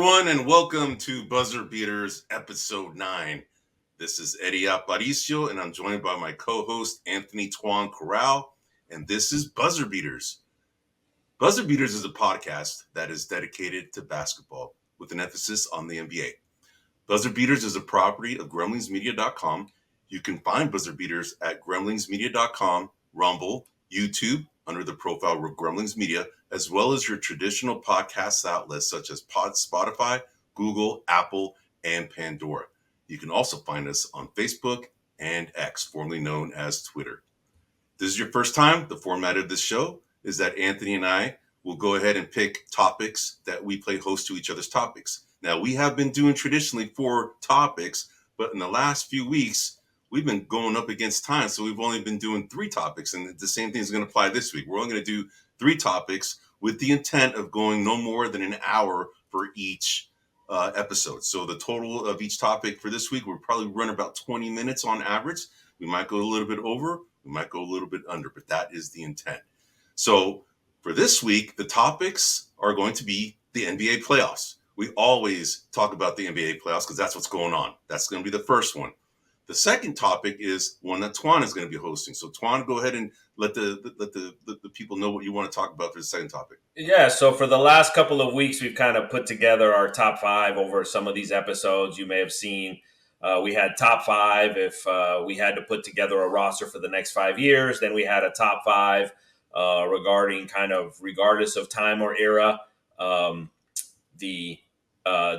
everyone, and welcome to Buzzer Beaters Episode 9. This is Eddie Aparicio, and I'm joined by my co-host, Anthony Tuan Corral, and this is Buzzer Beaters. Buzzer Beaters is a podcast that is dedicated to basketball, with an emphasis on the NBA. Buzzer Beaters is a property of grumblingsmedia.com. You can find Buzzer Beaters at grumblingsmedia.com, Rumble, YouTube, under the profile of Grumblings Media, as well as your traditional podcast outlets such as Spotify, Google, Apple, and Pandora. You can also find us on Facebook and X, formerly known as Twitter. If this is your first time, the format of this show is that Anthony and I will go ahead and pick topics that we play host to each other's topics. Now, we have been doing traditionally 4 topics, but in the last few weeks, we've been going up against time, so we've only been doing 3 topics, and the same thing is going to apply this week. We're only going to do 3 topics with the intent of going no more than an hour for each episode. So the total of each topic for this week will probably run about 20 minutes on average. We might go a little bit over, we might go a little bit under, but that is the intent. So for this week, the topics are going to be the NBA playoffs. We always talk about the NBA playoffs because that's what's going on. That's going to be the first one. The second topic is one that Tuan is going to be hosting. So Tuan, go ahead and let the people know what you want to talk about for the second topic. Yeah, so for the last couple of weeks, we've kind of put together our top 5 over some of these episodes. You may have seen we had top 5 if we had to put together a roster for the next 5 years. Then we had a top 5 regarding kind of regardless of time or era.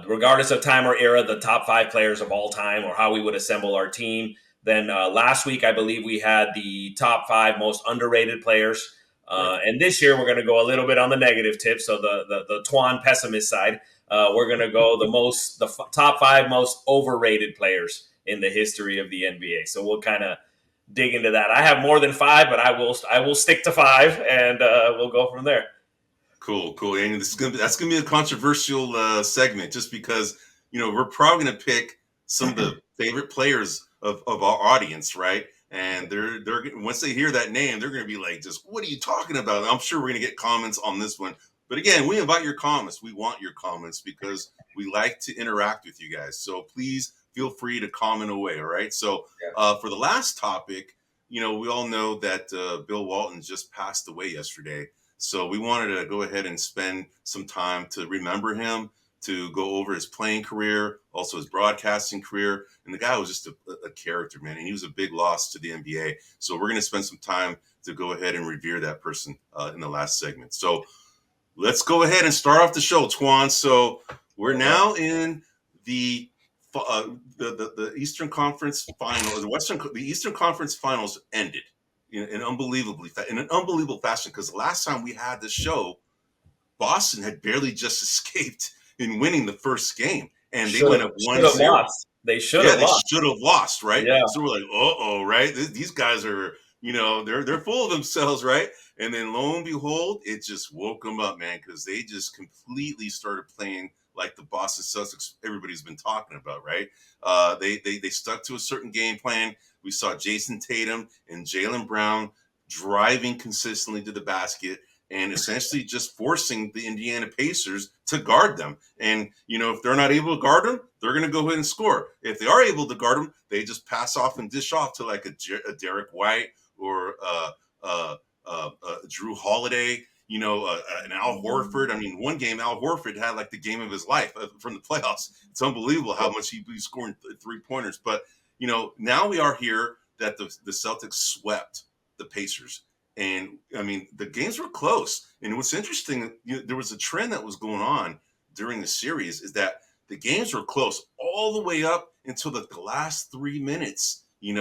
Regardless of time or era, the top 5 players of all time, or how we would assemble our team. Then last week, I believe we had the top 5 most underrated players. And this year, we're going to go a little bit on the negative tip. So the Tuan pessimist side, we're going to go the top 5 most overrated players in the history of the NBA. So we'll kind of dig into that. I have more than 5, but I will stick to 5, and we'll go from there. Cool. And that's gonna be a controversial segment, just because we're probably gonna pick some of the favorite players of our audience, right? And they're once they hear that name, they're gonna be like, "Just what are you talking about?" And I'm sure we're gonna get comments on this one. But again, we invite your comments. We want your comments because we like to interact with you guys. So please feel free to comment away. All right. So for the last topic, we all know that Bill Walton just passed away yesterday. So we wanted to go ahead and spend some time to remember him, to go over his playing career, also his broadcasting career. And the guy was just a character, man. And he was a big loss to the NBA. So we're going to spend some time to go ahead and revere that person in the last segment. So let's go ahead and start off the show, Tuan. So we're now in the Eastern Conference Finals. The Eastern Conference Finals ended in an unbelievable fashion, because the last time we had this show, Boston had barely just escaped in winning the first game, and they went up 1-0. They should have lost, right? Yeah. So we're like, right? These guys are, they're full of themselves, right? And then lo and behold, it just woke them up, man, because they just completely started playing like the Boston Celtics everybody's been talking about, right? They stuck to a certain game plan. We saw Jason Tatum and Jaylen Brown driving consistently to the basket and essentially just forcing the Indiana Pacers to guard them. And, if they're not able to guard them, they're going to go ahead and score. If they are able to guard them, they just pass off and dish off to like a Derek White or Drew Holiday, an Al Horford. I mean, one game, Al Horford had like the game of his life from the playoffs. It's unbelievable how much he's scoring 3-pointers. But, now we are here that the Celtics swept the Pacers. And, I mean, the games were close. And what's interesting, there was a trend that was going on during the series, is that the games were close all the way up until the last 3 minutes. Then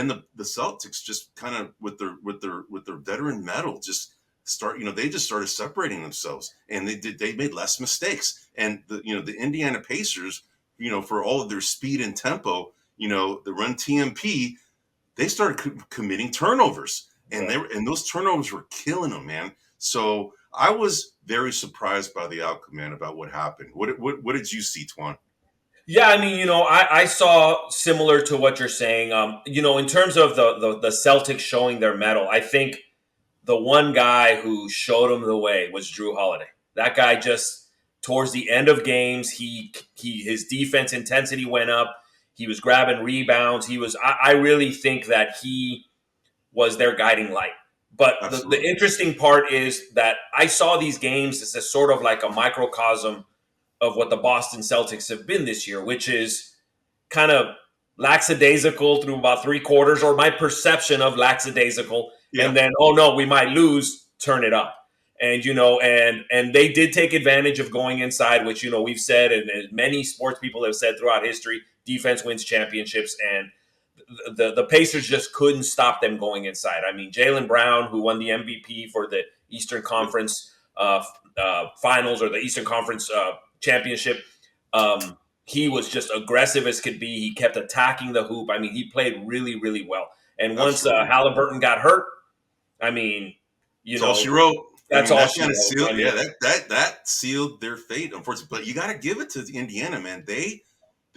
the Celtics just kind of with their veteran metal just they just started separating themselves, and they made less mistakes. And the Indiana Pacers, for all of their speed and tempo, the run TMP, they started committing turnovers, and those turnovers were killing them, man. So I was very surprised by the outcome, man, about what happened. What did you see, Tuan? Yeah, I mean, I saw similar to what you're saying. In terms of the Celtics showing their mettle, I think the one guy who showed them the way was Drew Holiday. That guy just towards the end of games, his defense intensity went up. He was grabbing rebounds. I really think that he was their guiding light. But the Absolutely. interesting part is that I saw these games as a sort of like a microcosm of what the Boston Celtics have been this year, which is kind of lackadaisical through about three quarters, or my perception of lackadaisical, Yeah. and then, oh no, we might lose, turn it up. And and they did take advantage of going inside, which we've said, and many sports people have said throughout history, defense wins championships, and the Pacers just couldn't stop them going inside. I mean, Jaylen Brown, who won the MVP for the Eastern Conference Finals, or the Eastern Conference Championship, he was just aggressive as could be. He kept attacking the hoop. I mean, he played really, really well. And once Absolutely. Halliburton got hurt, I mean, That's all she wrote. I that's mean, all that she kind of wrote. I sealed. mean, Yeah, that sealed their fate, unfortunately. But you got to give it to Indiana, man. They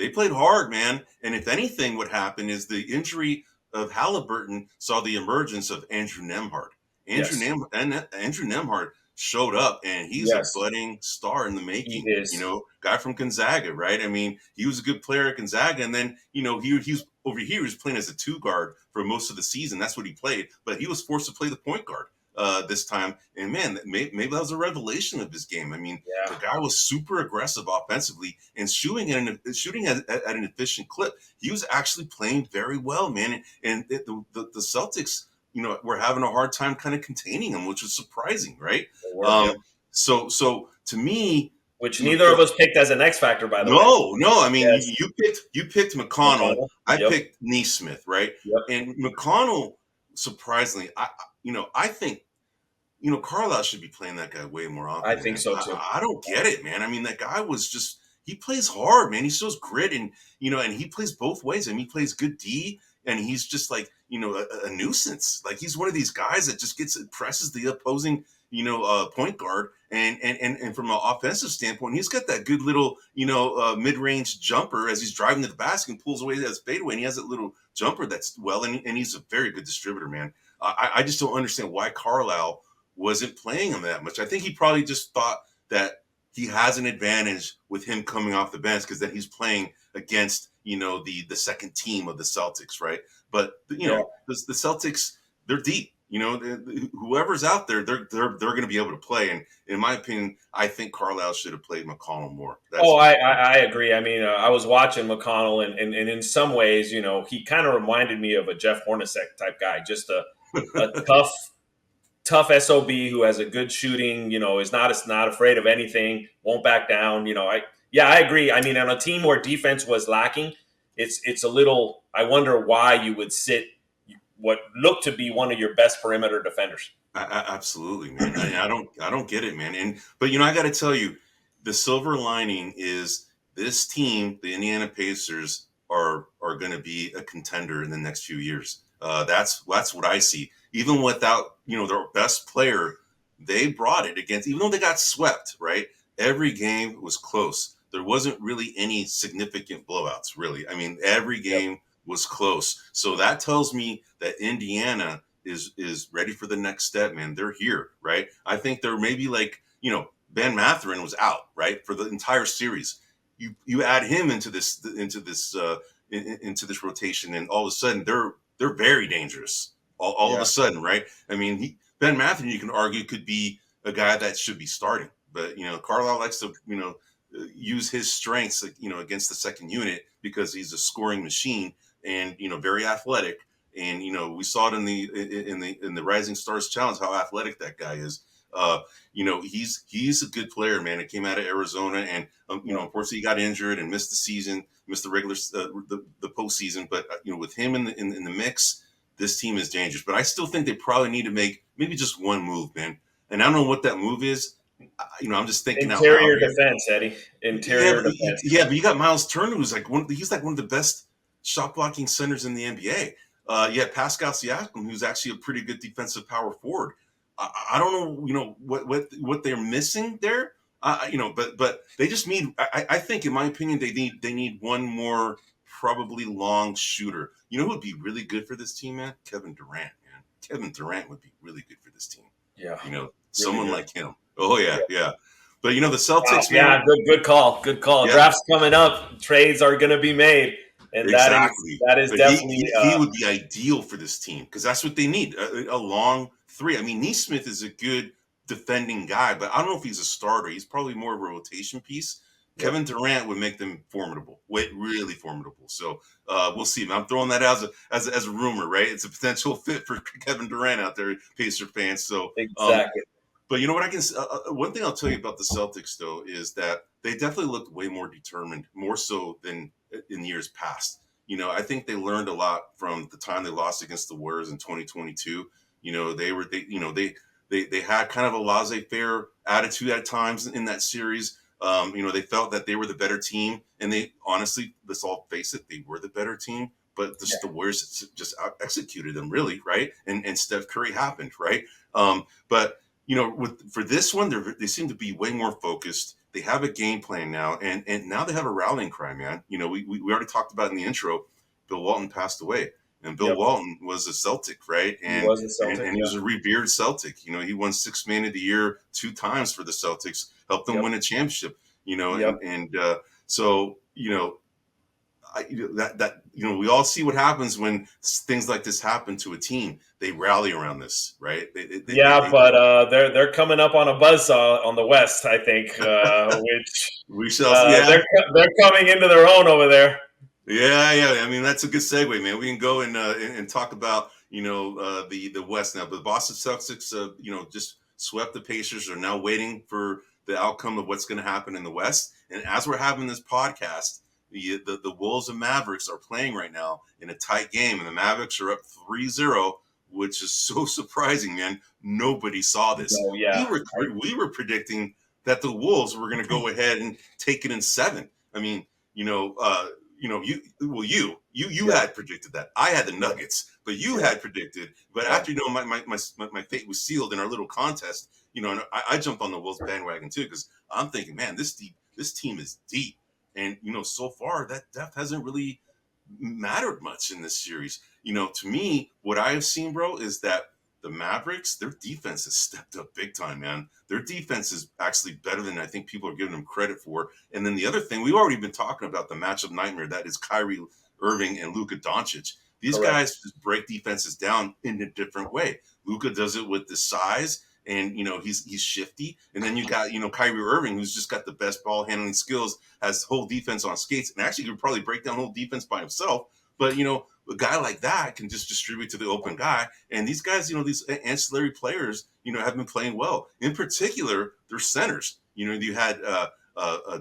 played hard, man. And if anything, what happened is the injury of Halliburton saw the emergence of Andrew Nemhard. yes, Andrew Nemhard showed up, and he's a yes, budding star in the he making. is. Guy from Gonzaga, right? I mean, he was a good player at Gonzaga, and then he was over here. He was playing as a two guard for most of the season. That's what he played, but he was forced to play the point guard this time. And man, maybe that was a revelation of his game. I mean, the Yeah, guy was super aggressive offensively and shooting at an efficient clip. He was actually playing very well, man. And the Celtics, were having a hard time kind of containing him, which was surprising, right? they were. Yep. So to me, Which neither of us picked as an X factor, by the way. no. I mean, Yes, you picked McConnell. McConnell. I Yep. picked Neesmith, right? Yep. And McConnell, surprisingly, I think Carlisle should be playing that guy way more I often, think man. so too. I don't get it, man. I mean, that guy was just he plays hard, man. He shows grit, and and he plays both ways. I mean, he plays good D, and he's just like a nuisance. Like he's one of these guys that just presses the opposing point guard, and from an offensive standpoint, he's got that good little mid range jumper as he's driving to the basket and pulls away that fadeaway, and he has that little jumper that's and he's a very good distributor, man. I just don't understand why Carlisle wasn't playing him that much. I think he probably just thought that he has an advantage with him coming off the bench because then he's playing against the second team of the Celtics, right? But Yeah. the Celtics, they're deep. Whoever's out there, they're going to be able to play. And in my opinion, I think Carlisle should have played McConnell more. That's Oh, just I agree. I mean, I was watching McConnell, and in some ways, he kind of reminded me of a Jeff Hornacek type guy, just a tough SOB who has a good shooting, is not afraid of anything, won't back down. I agree. I mean, on a team where defense was lacking, it's a little. I wonder why you would sit what looked to be one of your best perimeter defenders. Absolutely, man. I don't get it, man. But I got to tell you, the silver lining is this team, the Indiana Pacers, are going to be a contender in the next few years. That's what I see. Even without their best player, they brought it against. Even though they got swept, right? Every game was close. There wasn't really any significant blowouts, really. I mean, every Yep. game was close. So that tells me that Indiana is ready for the next step, man. They're here, right? I think they're maybe like, Ben Mathurin was out, right, for the entire series. You add him into this rotation, and all of a sudden they're very dangerous. All of a Yeah. sudden, right? I mean, Ben Mathurin, you can argue, could be a guy that should be starting, but Carlisle likes to use his strengths, against the second unit because he's a scoring machine and very athletic. And we saw it in the Rising Stars Challenge how athletic that guy is. He's a good player, man. It came out of Arizona, and unfortunately he got injured and missed the season, missed the regular the postseason. But with him in the mix, this team is dangerous. But I still think they probably need to make maybe just one move, man. And I don't know what that move is. I'm just thinking out loud Interior here. defense, Eddie. Yeah, Interior defense. but you got Miles Turner, who's like he's like one of the best shot blocking centers in the NBA. You have Pascal Siakam, who's actually a pretty good defensive power forward. I don't know, what they're missing there. But they just need. I think, in my opinion, they need one more probably long shooter. You know who would be really good for this team, man? Kevin Durant, man. Kevin Durant would be really good for this team. Yeah. Really Someone good. like him. Oh yeah, Yeah. yeah. But the Wow, Celtics, man. yeah, good call, good call. Yeah, Drafts coming up, trades are going to be made, and exactly. that is But definitely he would be ideal for this team because that's what they need. A long three. I mean, Neesmith is a good defending guy, but I don't know if he's a starter. He's probably more of a rotation piece. yep. Kevin Durant would make them formidable, wait, really formidable. So we'll see. I'm throwing that out as a rumor, right? It's a potential fit for Kevin Durant out there, Pacer fans. So Exactly. but you know what I can. One thing I'll tell you about the Celtics, though, is that they definitely looked way more determined, more so than in years past. I think they learned a lot from the time they lost against the Warriors in 2022. They had kind of a laissez-faire attitude at times in that series. They felt that they were the better team, and they honestly, let's all face it, they were the better team. But the Warriors just out executed them, really, right? And Steph Curry happened, right? But for this one, they seem to be way more focused. They have a game plan now, and now they have a rallying cry, man. We already talked about in the intro. Bill Walton passed away, and Bill Yep. Walton was a Celtic, right? He And was a Celtic. and he was a revered Celtic. He won Sixth Man of the Year 2 times for the Celtics, helped them Yep. win a championship. Yep. So we all see what happens when things like this happen to a team. They rally around this, right? Yeah, but they're coming up on a buzzsaw on the West, I think, which we shall, yeah, they're coming into their own over there. yeah. I mean, that's a good segue, man. We can go and talk about the West now. But the Boston Celtics, just swept the Pacers. Are now waiting for the outcome of what's going to happen in the West. And as we're having this podcast, the Wolves and Mavericks are playing right now in a tight game, and the Mavericks are up 3-0, which is so surprising, man. Nobody saw this. So yeah, We were predicting that the Wolves were going to go ahead and take it in 7. I mean, you had predicted that. I had the Nuggets, but you had predicted. But after my fate was sealed in our little contest, and I jumped on the Wolves bandwagon too because I'm thinking, man, this team is deep, and so far that depth hasn't really mattered much in this series. To me, what I have seen, bro, is that the Mavericks, their defense has stepped up big time, man. Their defense is actually better than I think people are giving them credit for. And then the other thing, we've already been talking about the matchup nightmare that is Kyrie Irving and Luka Doncic. These correct. guys just break defenses down in a different way. Luka does it with the size, and he's shifty. And then you got Kyrie Irving, who's just got the best ball handling skills, has whole defense on skates, and actually could probably break down whole defense by himself. But a guy like that can just distribute to the open guy. And these guys, these ancillary players, have been playing well. In particular, their centers. You had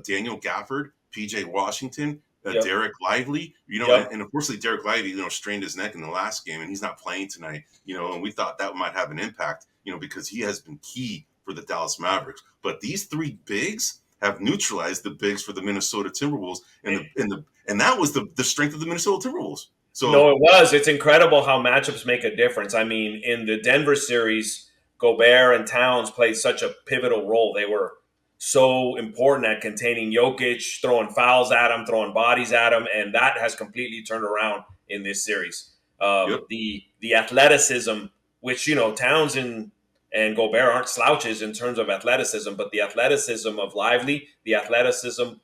Daniel Gafford, PJ Washington, Yep. Derek Lively, Yep. and unfortunately Derek Lively, strained his neck in the last game, and he's not playing tonight. And we thought that might have an impact, because he has been key for the Dallas Mavericks. But these three bigs have neutralized the bigs for the Minnesota Timberwolves, and that was the strength of the Minnesota Timberwolves. So No, it was. It's incredible how matchups make a difference. I mean, in the Denver series, Gobert and Towns played such a pivotal role. They were so important at containing Jokic, throwing fouls at him, throwing bodies at him, and that has completely turned around in this series. yep. The athleticism, which Towns and Gobert aren't slouches in terms of athleticism, but the athleticism of Lively, the athleticism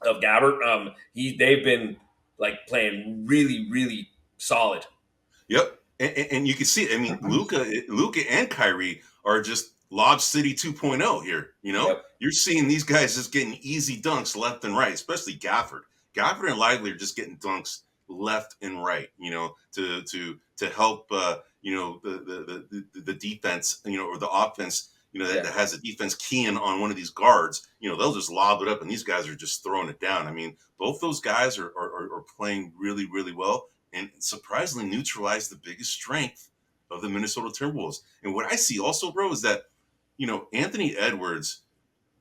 of Gabbert, they've been like playing really, really solid. Yep. And you can see it. I mean, Luka and Kyrie are just Lob City 2.0 here. Yep. You're seeing these guys just getting easy dunks left and right, especially Gafford. Gafford and Lively are just getting dunks left and right, to help the defense, or the offense, that has a defense keying on one of these guards. They'll just lob it up, and these guys are just throwing it down. I mean, both those guys are playing really, really well, and surprisingly neutralize the biggest strength of the Minnesota Timberwolves. And what I see also, bro, is that Anthony Edwards.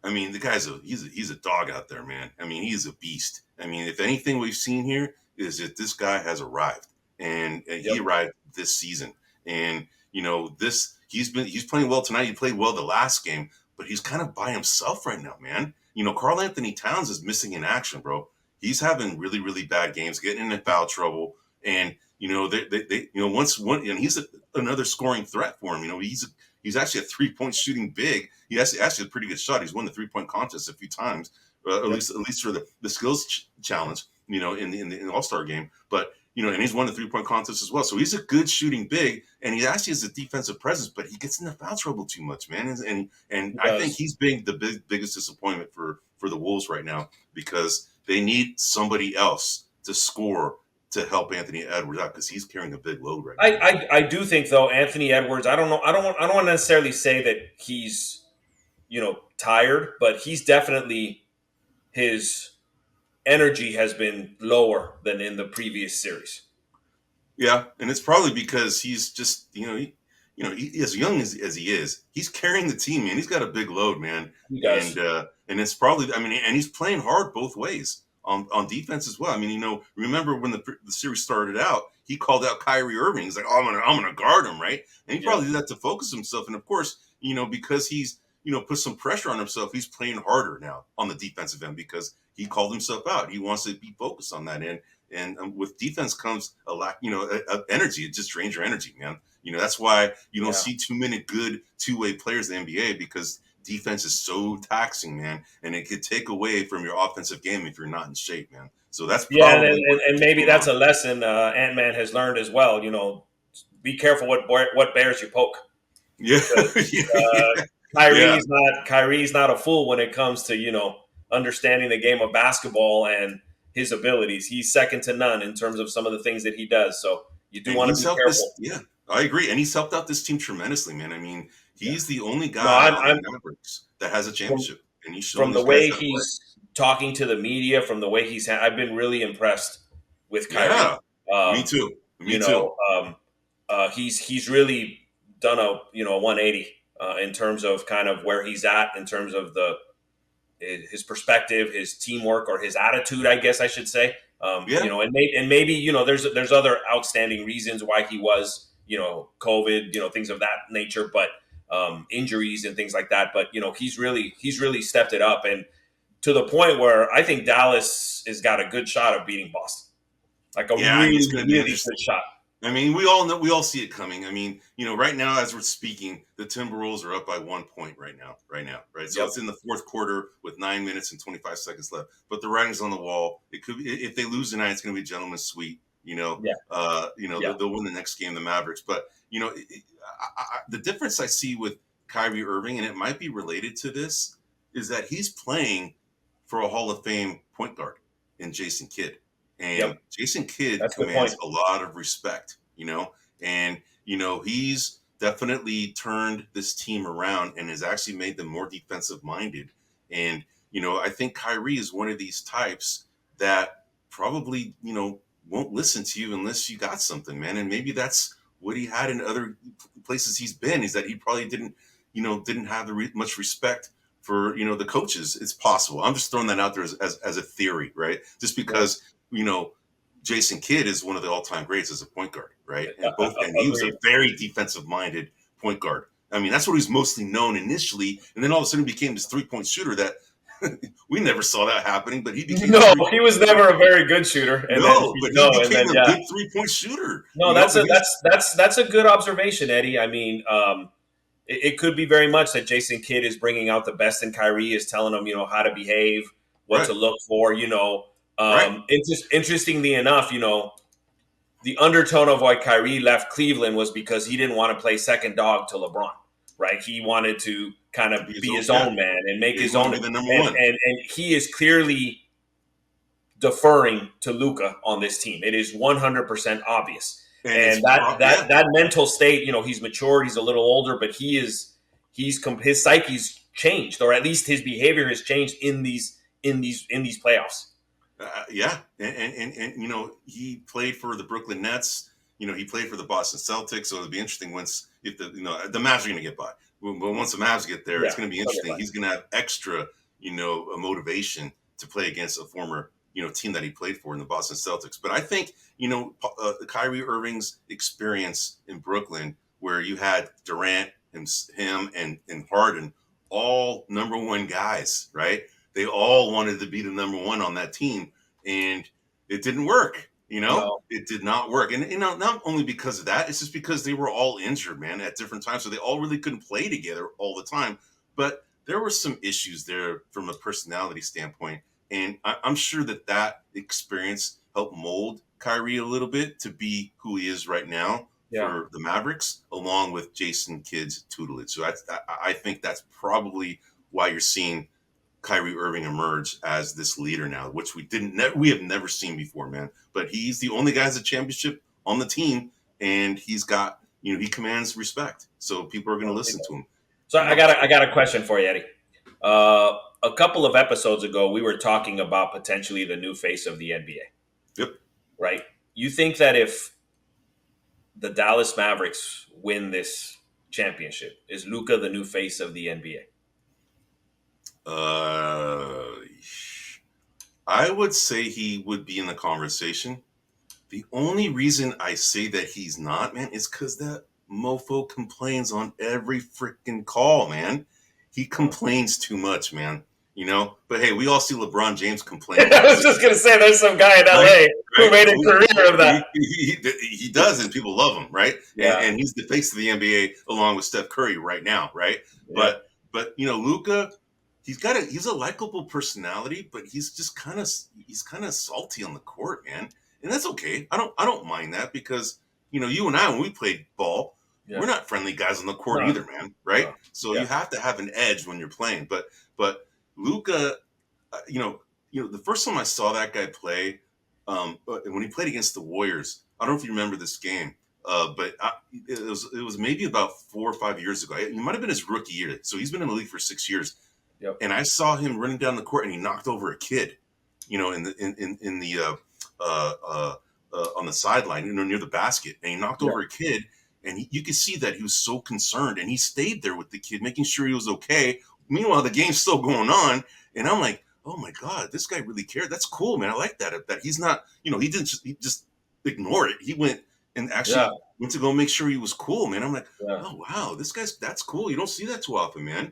I mean, the guy's he's a dog out there, man. I mean, he's a beast. I mean, if anything we've seen here is that this guy has arrived, and he arrived this season. And he's playing well tonight. He played well the last game, but he's kind of by himself right now, man. Karl Anthony Towns is missing in action, bro. He's having really, really bad games, getting into foul trouble, and they once one, and he's another scoring threat for him. He's actually a 3-point shooting big. He has actually a pretty good shot. He's won the 3-point contest a few times, Yep. at least for the skills challenge, in the All-Star game. But and he's won the 3-point contest as well. So he's a good shooting big, and he actually has a defensive presence, but he gets into foul trouble too much, man. And He I think does. he's being the biggest disappointment for the Wolves right now because they need somebody else to score to help Anthony Edwards out because he's carrying a big load right now, man. I do think though Anthony Edwards. I don't know. I don't want to necessarily say that he's tired, but he's definitely his energy has been lower than in the previous series. Yeah, and it's probably because he's just as young as he is, he's carrying the team, man. He's got a big load, man, He and does. it's probably and he's playing hard both ways on defense as well. I mean, remember when the series started out, he called out Kyrie Irving. He's like, "Oh, I'm gonna guard him," right? And he Yeah. probably did that to focus himself. And of course, because he's put some pressure on himself, he's playing harder now on the defensive end because he called himself out. He wants to be focused on that end. And with defense comes a lack, of energy. It just drains your energy, man. That's why you don't Yeah. see too many good two-way players in the NBA because defense is so taxing, man, and it could take away from your offensive game if you're not in shape, man. So that's Yeah, probably and what's maybe going that's on. a lesson Ant Man has learned as well. Be careful what bears you poke. Yeah, Uh, yeah, Kyrie's not a fool when it comes to understanding the game of basketball and his abilities. He's second to none in terms of some of the things that he does. So you do and want to he's be helped this. careful. Yeah, I agree, and he's helped out this team tremendously, man. I mean, Yeah. he's the only No, guy on the Mavericks that has a from championship, and he's showing from the these guys way how to play. he's talking to the media, from the way I've been really impressed with Kyrie. Yeah, me Um, too. Me too. he's really done a 180 in terms of kind of where he's at in terms of his perspective, his teamwork, or his attitude, I guess I should say. Yeah, And maybe there's other outstanding reasons why he was COVID, things of that nature, but injuries and things like that. But he's really stepped it up, and to the point where I think Dallas has got a good shot of beating Boston, like a yeah, and it's really going to be really good interesting. shot. I mean, we all know, we all see it coming. I mean, right now as we're speaking, the Timberwolves are up by 1 point right? So Yep. it's in the fourth quarter with 9 minutes and 25 seconds left. But the writing's on the wall. It could be if they lose tonight, it's going to be a gentleman's sweep. Yeah. Yeah. They'll win the next game, the Mavericks. But the difference I see with Kyrie Irving, and it might be related to this, is that he's playing for a Hall of Fame point guard in Jason Kidd. And Yep. Jason Kidd That's a good point. commands a lot of respect, and he's definitely turned this team around and has actually made them more defensive minded. And I think Kyrie is one of these types that probably won't listen to you unless you got something, man. And maybe that's what he had in other places he's been, is that he probably didn't have much respect for the coaches. It's possible. I'm just throwing that out there as a theory, right? Just Yeah. because Jason Kidd is one of the all-time greats as a point guard, right? And he was a Agreed. very defensive-minded point guard. I mean, that's what he's mostly known initially, and then all of a sudden became this three-point shooter that we never saw that happening. But he became this No, he three-point was shooter. never a very good shooter, and then No, but he became a yeah. good three-point shooter. No, But he's that's a good observation, Eddie. I mean, it could be very much that Jason Kidd is bringing out the best in Kyrie, is telling him how to behave, what right, to look for. right, Interestingly enough, the undertone of why Kyrie left Cleveland was because he didn't want to play second dog to LeBron, right? He wanted to kind to of be his be own. his Yeah, own man and make yeah, he his wanted own, to be the number one. and he is clearly deferring to Luka on this team. It is 100% obvious. And And yeah, that mental state, he's matured, he's a little older, but his psyche's changed, or at least his behavior has changed in these playoffs. yeah, and he played for the Brooklyn Nets. He played for the Boston Celtics. So it'll be interesting once if the Mavs are going to get by. But once the Mavs get there, Yeah. it's going to be interesting. He's going to have extra motivation to play against a former team that he played for in the Boston Celtics. But I think Kyrie Irving's experience in Brooklyn, where you had Durant, him, and Harden, all number one guys, right? They all wanted to be the number one on that team, and it didn't work. No. It did not work. And not only because of that, it's just because they were all injured, man, at different times. So they all really couldn't play together all the time. But there were some issues there from a personality standpoint. And I'm sure that experience helped mold Kyrie a little bit to be who he is right now Yeah. for the Mavericks, along with Jason Kidd's tutelage. So I think that's probably why you're seeing Kyrie Irving emerge as this leader now, which we have never seen before, man. But he's the only guy who has a championship on the team, and he's got he commands respect, so people are going to listen to him. So I got a question for you, Eddie. A couple of episodes ago, we were talking about potentially the new face of the NBA. Yep. Right? You think that if the Dallas Mavericks win this championship, is Luka the new face of the NBA? I would say he would be in the conversation. The only reason I say that he's not, man, is because that mofo complains on every freaking call, man. He complains too much, man. But hey, we all see LeBron James complain I about was just gonna say, there's some guy in LA who made a career of that. He does, and people love him, right? Yeah. And he's the face of the NBA along with Steph Curry right now, right? Yeah. But Luka, he's a likable personality, but he's kind of salty on the court, man. And that's okay. I don't mind that because you and I, when we played ball, we're not friendly guys on the court either, man. Right? No. So you have to have an edge when you're playing. But Luka, the first time I saw that guy play, when he played against the Warriors, I don't know if you remember this game, but it was maybe about 4 or 5 years ago. It might have been his rookie year. So he's been in the league for 6 years. Yep. And I saw him running down the court, and he knocked over a kid, in the on the sideline, near the basket, and he knocked over a kid, and you could see that he was so concerned, and he stayed there with the kid, making sure he was okay. Meanwhile, the game's still going on, and I'm like, oh my God, this guy really cared. That's cool, man. I like that. That he's not, he just ignored it. He went and actually went to go make sure he was cool, man. I'm like, oh wow, that's cool. You don't see that too often, man.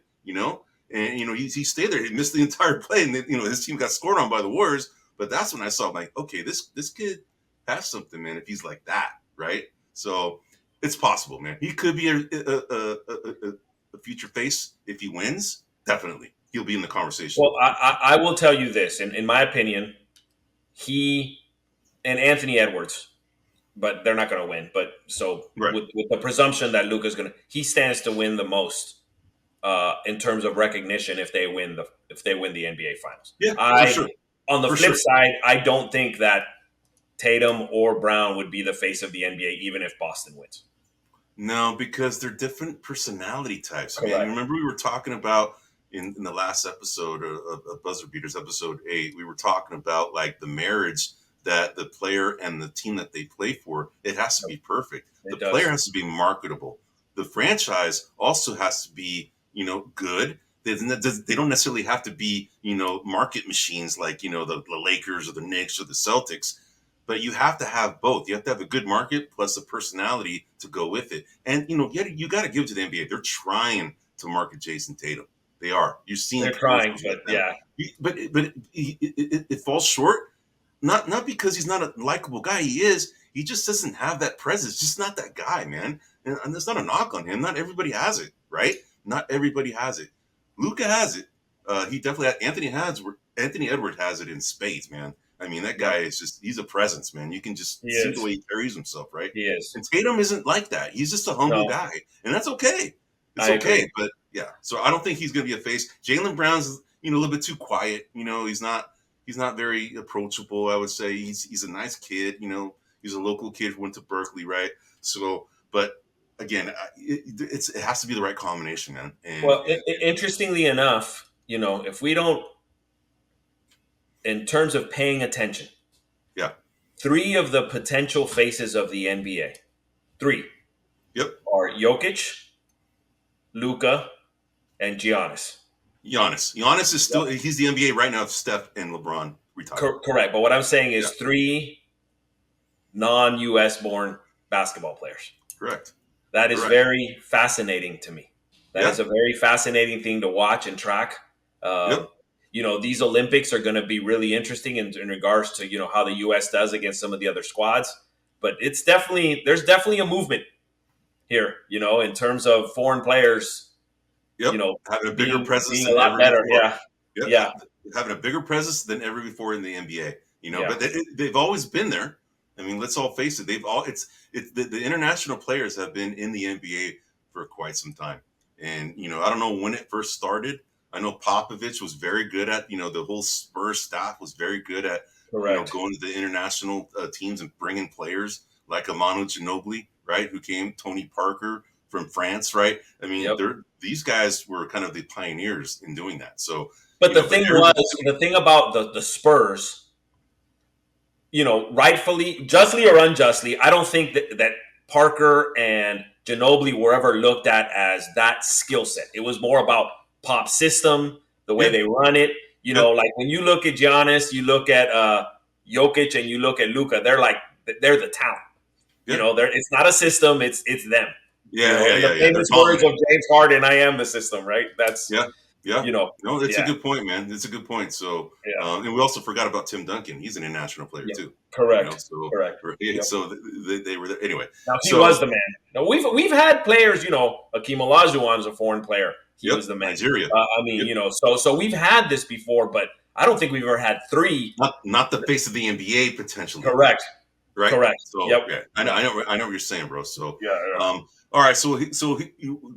And he stayed there. He missed the entire play, and then, his team got scored on by the Warriors. But that's when I saw, like, okay, this kid has something, man. If he's like that, right? So it's possible, man. He could be a future face if he wins. Definitely, he'll be in the conversation. Well, I will tell you this, in my opinion, he and Anthony Edwards, but they're not going to win. But so with the presumption that Luka's he stands to win the most. In terms of recognition, if they win the NBA Finals, for sure. On the flip side, I don't think that Tatum or Brown would be the face of the NBA, even if Boston wins. No, because they're different personality types. Man. Remember, we were talking about in the last episode of Buzzer Beaters, episode 8, we were talking about like the marriage that the player and the team that they play for. It has to be perfect. The player has to be marketable. The franchise also has to be good. They don't necessarily have to be, market machines like, the Lakers or the Knicks or the Celtics, but you have to have both. You have to have a good market plus a personality to go with it. And, you got to give it to the NBA. They're trying to market Jason Tatum. They are. You're seeing they're trying, but it falls short. Not because he's not a likable guy. He is. He just doesn't have that presence. Just not that guy, man. And there's not a knock on him. Not everybody has it, right? Not everybody has it. Luka has it. He definitely has. Anthony Edwards has it in spades, man. I mean, that guy he's a presence, man. You can just see the way he carries himself, right? He is. And Tatum isn't like that. He's just a humble guy. And that's okay. It's okay. Agree. But yeah, so I don't think he's going to be a face. Jaylen Brown's, a little bit too quiet. He's not very approachable, I would say. He's a nice kid. He's a local kid who went to Berkeley, right? So, but again, it has to be the right combination, man. Interestingly enough, if we don't, in terms of paying attention, 3 of the potential faces of the NBA, 3, are Jokic, Luka, and Giannis. Giannis is still he's the NBA right now. If Steph and LeBron retire, correct. But what I'm saying is 3 non-US born basketball players. Correct. That is very fascinating to me. That is a very fascinating thing to watch and track. these Olympics are going to be really interesting in regards to how the U.S. does against some of the other squads. But there's definitely a movement here, in terms of foreign players, Yep, having a bigger presence being a than lot ever better. before. Yeah, Yep, yeah, having a bigger presence than ever before in the NBA. yeah. But they've always been there. I mean, let's all face it. It's the international players have been in the NBA for quite some time. And I don't know when it first started. I know Popovich was very good at the whole Spurs staff was very good at Correct. going to the international teams and bringing players like Manu Ginobili, right? Who came, Tony Parker from France, right? I mean, Yep. these guys were kind of the pioneers in doing that. So, But but they're the thing about the Spurs, rightfully, justly or unjustly, I don't think that Parker and Ginobili were ever looked at as that skill set. It was more about Pop system, the way yeah, they run it. yeah, Like when you look at Giannis, you look at Jokic, and you look at Luka. They're the talent. yeah, It's not a system. It's them. In the yeah. They're famous words of dominant. James Harden, "I am the system." Right? That's Yeah, yeah. you know, No, that's a yeah, good point, man. It's a good point. So, yeah, and we also forgot about Tim Duncan. He's an international player yeah. too. Correct, So correct. Yep. so they were there anyway. Now he was So, the man. Now we've had players, Akeem Olajuwon's a foreign player. He yep, was the man. Nigeria. I mean, Yep. so we've had this before, but I don't think we've ever had three. Not the face of the NBA potentially, Correct, right? correct. So Yep. yeah, Yep. I know what you're saying, bro. So, Yeah, yeah. all right.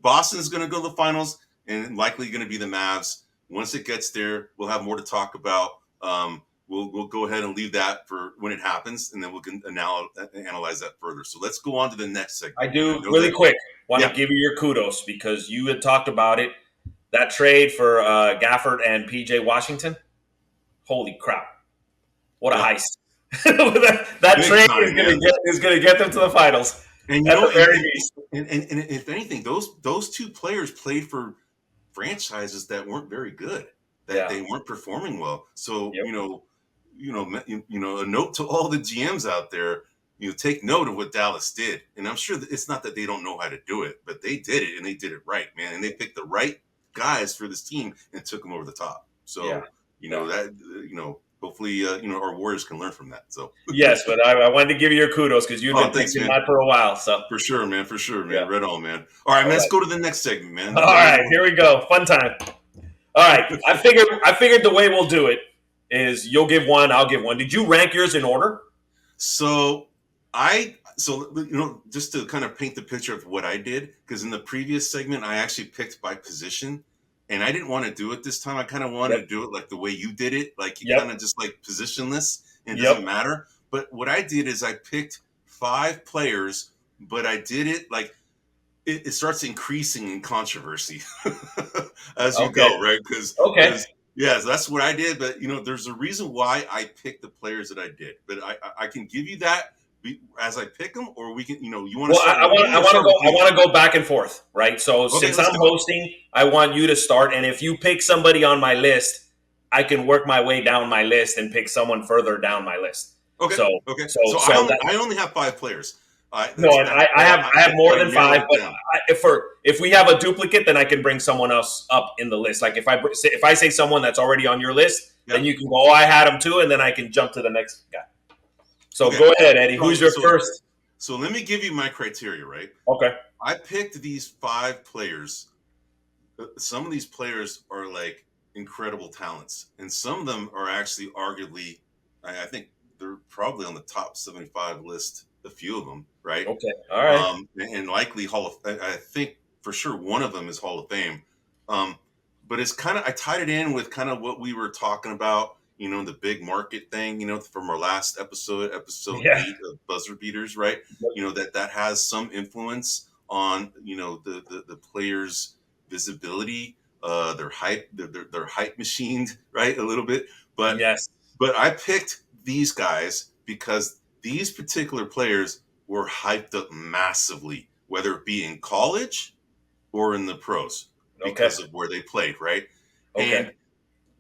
Boston is going to go to the finals and likely going to be the Mavs. Once it gets there, we'll have more to talk about. We'll go ahead and leave that for when it happens, and then we can analyze that further. So let's go on to the next I segment, man. I do know really that. quick. Want to Yeah, give you your kudos because you had talked about it. That trade for Gafford and PJ Washington. Holy crap! What a yeah, heist! that big trade time, man. is gonna get them to the finals And at the very least. and if anything, those two players played for franchises that weren't very good, that Yeah. they weren't performing well. So Yep. a note to all the GMs out there, take note of what Dallas did. And I'm sure that it's not that they don't know how to do it, but they did it and they did it right, man. And they picked the right guys for this team and took them over the top. Yeah. So Yeah. hopefully our Warriors can learn from that. So Yes, but I wanted to give you your kudos because you've oh, been thanks, thinking man. that for a while. So For sure, man. For sure, yeah. man. Right on, man. All right, All man. Let's right. go to the next segment, man. All You ready? right. Here we go. Fun time. All right. I figured the way we'll do it is you'll give one, I'll give one. Did you rank yours in order? So just to kind of paint the picture of what I did, because in the previous segment I actually picked by position, and I didn't want to do it this time. I kind of wanted Yep. to do it like the way you did it, like you kind Yep. of just like positionless, and it doesn't Yep. matter. But what I did is I picked 5 players, but I did it like it starts increasing in controversy as you Okay. go, right? Because Okay. yes, that's what I did. But there's a reason why I picked the players that I did. But I can give you that as I pick them, or we can you want to Well, start with me or start with I you? want to go back and forth, right? So Okay, since let's I'm do it. hosting, I want you to start, and if you pick somebody on my list, I can work my way down my list and pick someone further down my list. Okay, So okay. so So so that I only have 5 players. no, and That's how I have more I than narrowed five. it But down. if we have a duplicate, then I can bring someone else up in the list. Like if I say someone that's already on your list, Yeah. then you can go. Oh, I had him too, and then I can jump to the next guy. So Okay. go ahead, Eddie. So Who's your so first? so let me give you my criteria, right? Okay. I picked these 5 players. Some of these players are like incredible talents, and some of them are actually arguably, I think they're probably on the top 75 list. A few of them, right? Okay. All right. And likely I think for sure one of them is Hall of Fame. Um, but it's kind of I tied it in with kind of what we were talking about, the big market thing, from our last episode Yeah. 8 of Buzzer Beaters, right? That has some influence on the players' visibility, their hype, their hype machined, right, a little bit. But Yes. I picked these guys because these particular players were hyped up massively, whether it be in college or in the pros, Okay. because of where they played, right? Okay. And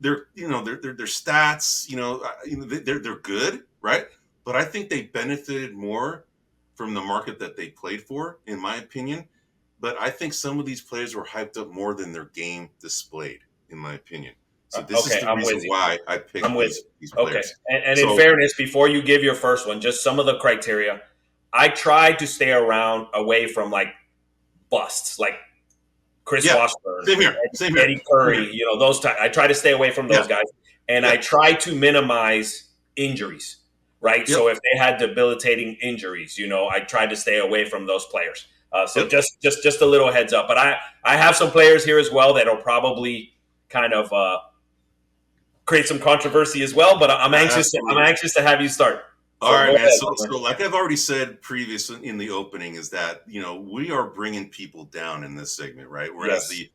their stats, they're good, right? But I think they benefited more from the market that they played for, in my opinion. But I think some of these players were hyped up more than their game displayed, in my opinion. So this is Okay, the I'm reason with you. why I I'm picked with you. these Okay. players. And in So fairness, before you give your first one, just some of the criteria. I tried to stay away from like busts, like Chris yeah, Washburn, same here. Same here. Eddie Same here. Curry, those type. I try to stay away from Yeah. those guys, and I Yeah. try to minimize injuries. Right. Yep. So if they had debilitating injuries, I tried to stay away from those players. So Yep. just a little heads up. But I have some players here as well that'll probably kind of create some controversy as well. But I'm Absolutely. anxious to have you start. All So right, go man. ahead. So like I've already said previously in the opening, is that we are bringing people down in this segment, right? Whereas Yes.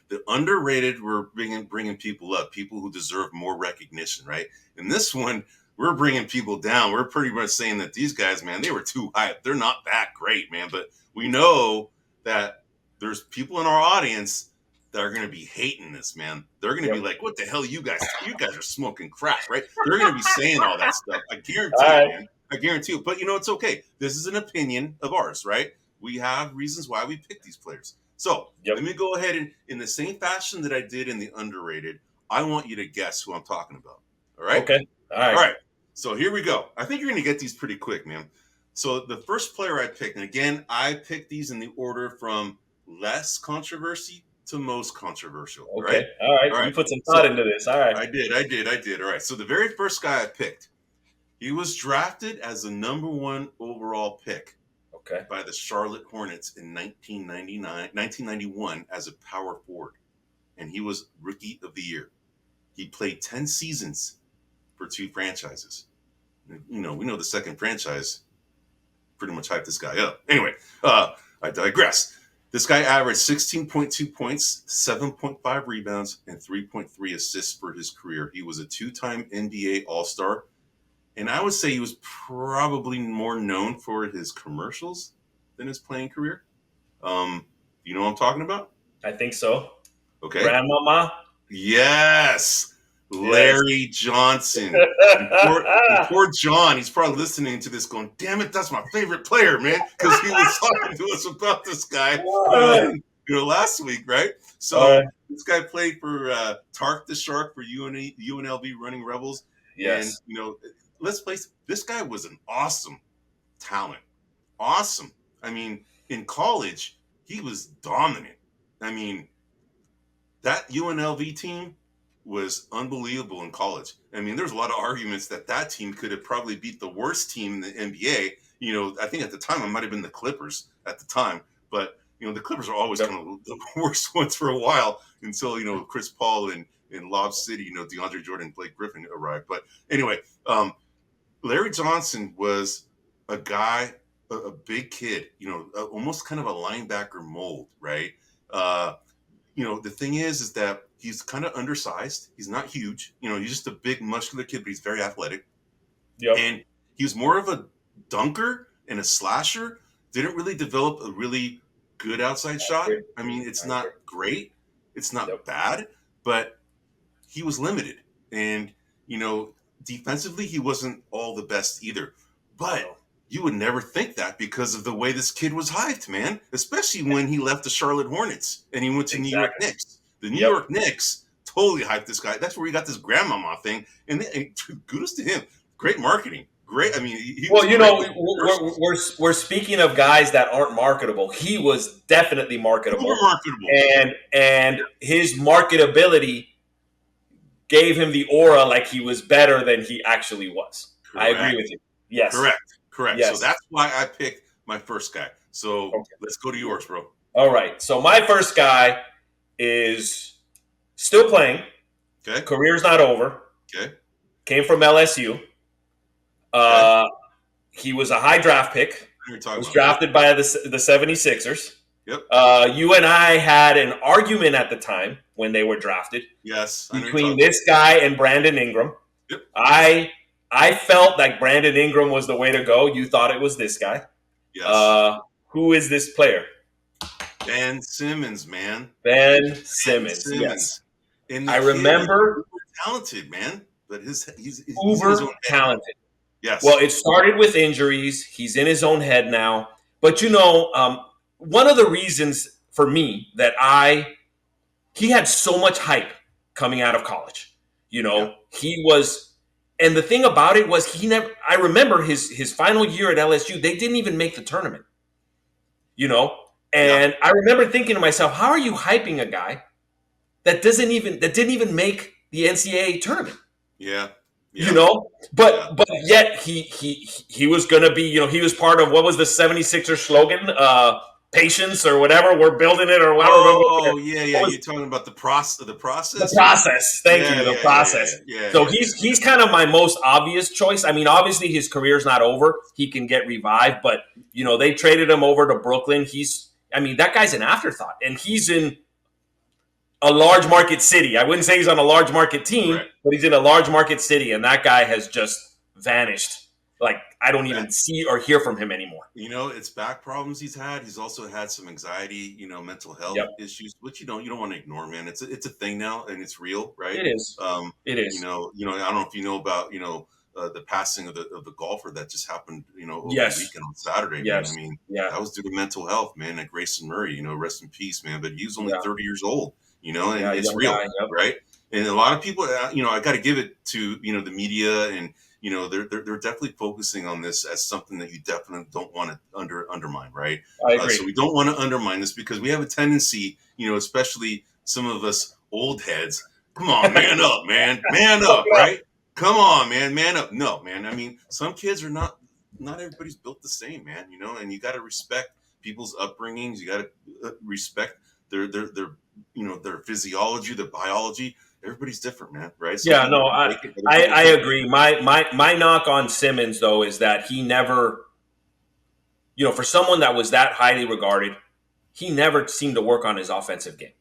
the underrated, we're bringing people up, people who deserve more recognition, right? In this one, we're bringing people down. We're pretty much saying that these guys, man, they were too hyped. They're not that great, man. But we know that there's people in our audience that are going to be hating this, man. They're going to be Yep. like, "What the hell, you guys? You guys are smoking crack, right?" They're going to be saying all that stuff. I All guarantee it, right. man. I guarantee it. But it's okay. This is an opinion of ours, right? We have reasons why we pick these players. So Yep. let me go ahead and, in the same fashion that I did in the underrated, I want you to guess who I'm talking about. All right. Okay. All All right. right. So here we go. I think you're going to get these pretty quick, man. So the first player I picked, and again, I picked these in the order from less controversy to most controversial. All right. Okay. All right. All You right. put some thought So into this. All right. I did. All right. So the very first guy I picked, he was drafted as the number one overall pick Okay. by the Charlotte Hornets in 1991 as a power forward. And he was rookie of the year. He played 10 seasons for two franchises. We know the second franchise pretty much hyped this guy up. Anyway, I digress. This guy averaged 16.2 points, 7.5 rebounds, and 3.3 assists for his career. He was a two-time NBA All-Star. And I would say he was probably more known for his commercials than his playing career. You know what I'm talking about? I think so. Okay. Grandmama. Yes. Yes. Larry Johnson. And poor John, he's probably listening to this going, damn it, that's my favorite player, man. Because he was talking to us about this guy last week, right? So this guy played for Tark the Shark for UNLV Running Rebels. Yes. And, let's face it, this guy was an awesome talent. Awesome. I mean, in college, he was dominant. I mean, that UNLV team was unbelievable in college. I mean, there's a lot of arguments that team could have probably beat the worst team in the NBA. I think at the time it might have been the Clippers at the time, but the Clippers are always kind of the worst ones for a while until Chris Paul and Lob City, DeAndre Jordan, Blake Griffin arrived. But anyway, Larry Johnson was a guy, a big kid, almost kind of a linebacker mold, right? The thing is that he's kind of undersized. He's not huge. He's just a big, muscular kid, but he's very athletic. Yep. And he was more of a dunker and a slasher. Didn't really develop a really good outside shot. I mean, it's not great. It's not bad, but he was limited. And, defensively, he wasn't all the best either. But you would never think that because of the way this kid was hyped, man, especially when he left the Charlotte Hornets and he went to New York Knicks. The New York Knicks totally hyped this guy. That's where he got this grandmama thing. And kudos to him. Great marketing. Great. I mean, we're speaking of guys that aren't marketable. He was definitely marketable. Super marketable. And his marketability gave him the aura like he was better than he actually was. Correct. I agree with you. Yes. Correct. Yes. So that's why I picked my first guy. So let's go to yours, bro. All right. So my first guy is still playing. Okay. Career's not over. Okay. Came from LSU. He was a high draft pick. Was drafted by the 76ers. Yep. You and I had an argument at the time when they were drafted. Yes. Between this guy and Brandon Ingram. Yep. I felt like Brandon Ingram was the way to go. You thought it was this guy. Yes. Who is this player? Ben Simmons, man. Ben Simmons. Yes. I remember. Talented, man. But he's uber talented. Yes. Well, it started with injuries. He's in his own head now. But one of the reasons for me that he had so much hype coming out of college. He was, and the thing about it was I remember his final year at LSU, they didn't even make the tournament, and I remember thinking to myself, how are you hyping a guy that didn't even make the NCAA tournament? Yeah. But yet he was going to be, he was part of, what was the 76ers slogan? Patience or whatever, we're building it or whatever. Oh, yeah. You're talking about the process. The process. Thank you. The process. So he's kind of my most obvious choice. I mean, obviously his career's not over. He can get revived, but they traded him over to Brooklyn. That guy's an afterthought, and he's in a large market city. I wouldn't say he's on a large market team, but he's in a large market city, and that guy has just vanished. Like, I don't even see or hear from him anymore. It's back problems he's had. He's also had some anxiety, mental health issues, which you don't want to ignore, man. It's a thing now, and it's real, right? It is. It is. I don't know if you know about the passing of the golfer that just happened, over the weekend on Saturday. Yes. Man. That was due to mental health, man. And Grayson Murray, rest in peace, man. But he was only 30 years old, and it's real, right? And a lot of people, I got to give it to the media, and they're definitely focusing on this as something that you definitely don't want to undermine, right? I agree. So we don't want to undermine this because we have a tendency, especially some of us old heads. Come on, man up, man up, right? Come on, man up. No, man. I mean, some kids are not everybody's built the same, man. And you got to respect people's upbringings. You got to respect their physiology, their biology. Everybody's different, man, right? So I agree. My knock on Simmons, though, is that he never, for someone that was that highly regarded, he never seemed to work on his offensive game.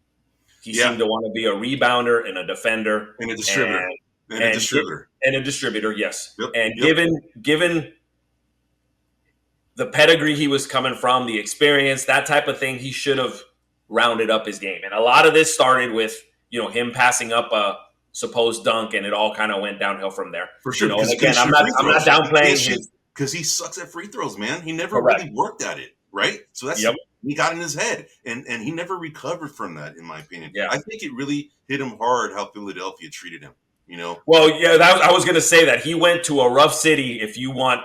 He seemed to want to be a rebounder and a defender and a distributor. And a distributor, yes. Yep. And given the pedigree he was coming from, the experience, that type of thing, he should have rounded up his game. And a lot of this started with him passing up a supposed dunk, and it all kind of went downhill from there. For sure. And again, I'm not downplaying his, because he sucks at free throws, man. He never really worked at it, right? So that's he got in his head, and he never recovered from that, in my opinion. Yeah. I think it really hit him hard how Philadelphia treated him. Well, I was going to say that he went to a rough city if you want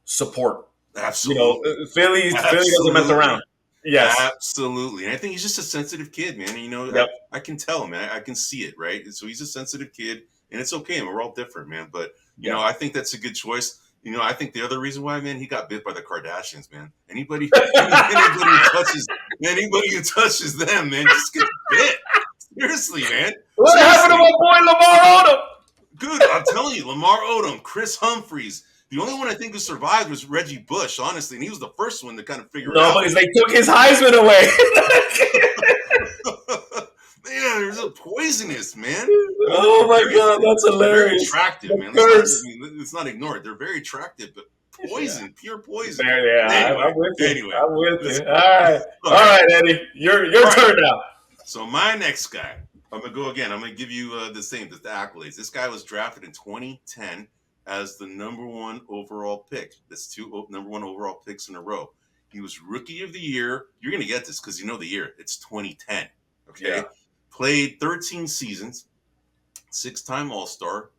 support. Absolutely. Philly doesn't mess around. Yes, absolutely. And I think he's just a sensitive kid, man. I can tell, man. I can see it, right? So he's a sensitive kid, and it's okay. We're all different, man. But I think that's a good choice. I think the other reason why, man, he got bit by the Kardashians, man. Anybody who touches them, man, just gets bit. Seriously, man. What happened to my boy Lamar Odom? Dude, I'm telling you, Lamar Odom, Chris Humphries. The only one I think who survived was Reggie Bush, honestly, and he was the first one to kind of figure it out. No, because they took his Heisman away. Man, there's a poisonous, man. Oh my God, that's hilarious. Very attractive, man. Let's not ignore it. They're very attractive, but poison, pure poison. I'm with you. Anyway, I'm with you. All right, Eddie, your turn now. So my next guy, I'm gonna go again. I'm gonna give you the accolades. This guy was drafted in 2010 as the number one overall pick. That's two number one overall picks in a row. He was Rookie of the Year. You're gonna get this because you know the year. It's 2010. Okay. Yeah. Played 13 seasons, 6-time All-Star,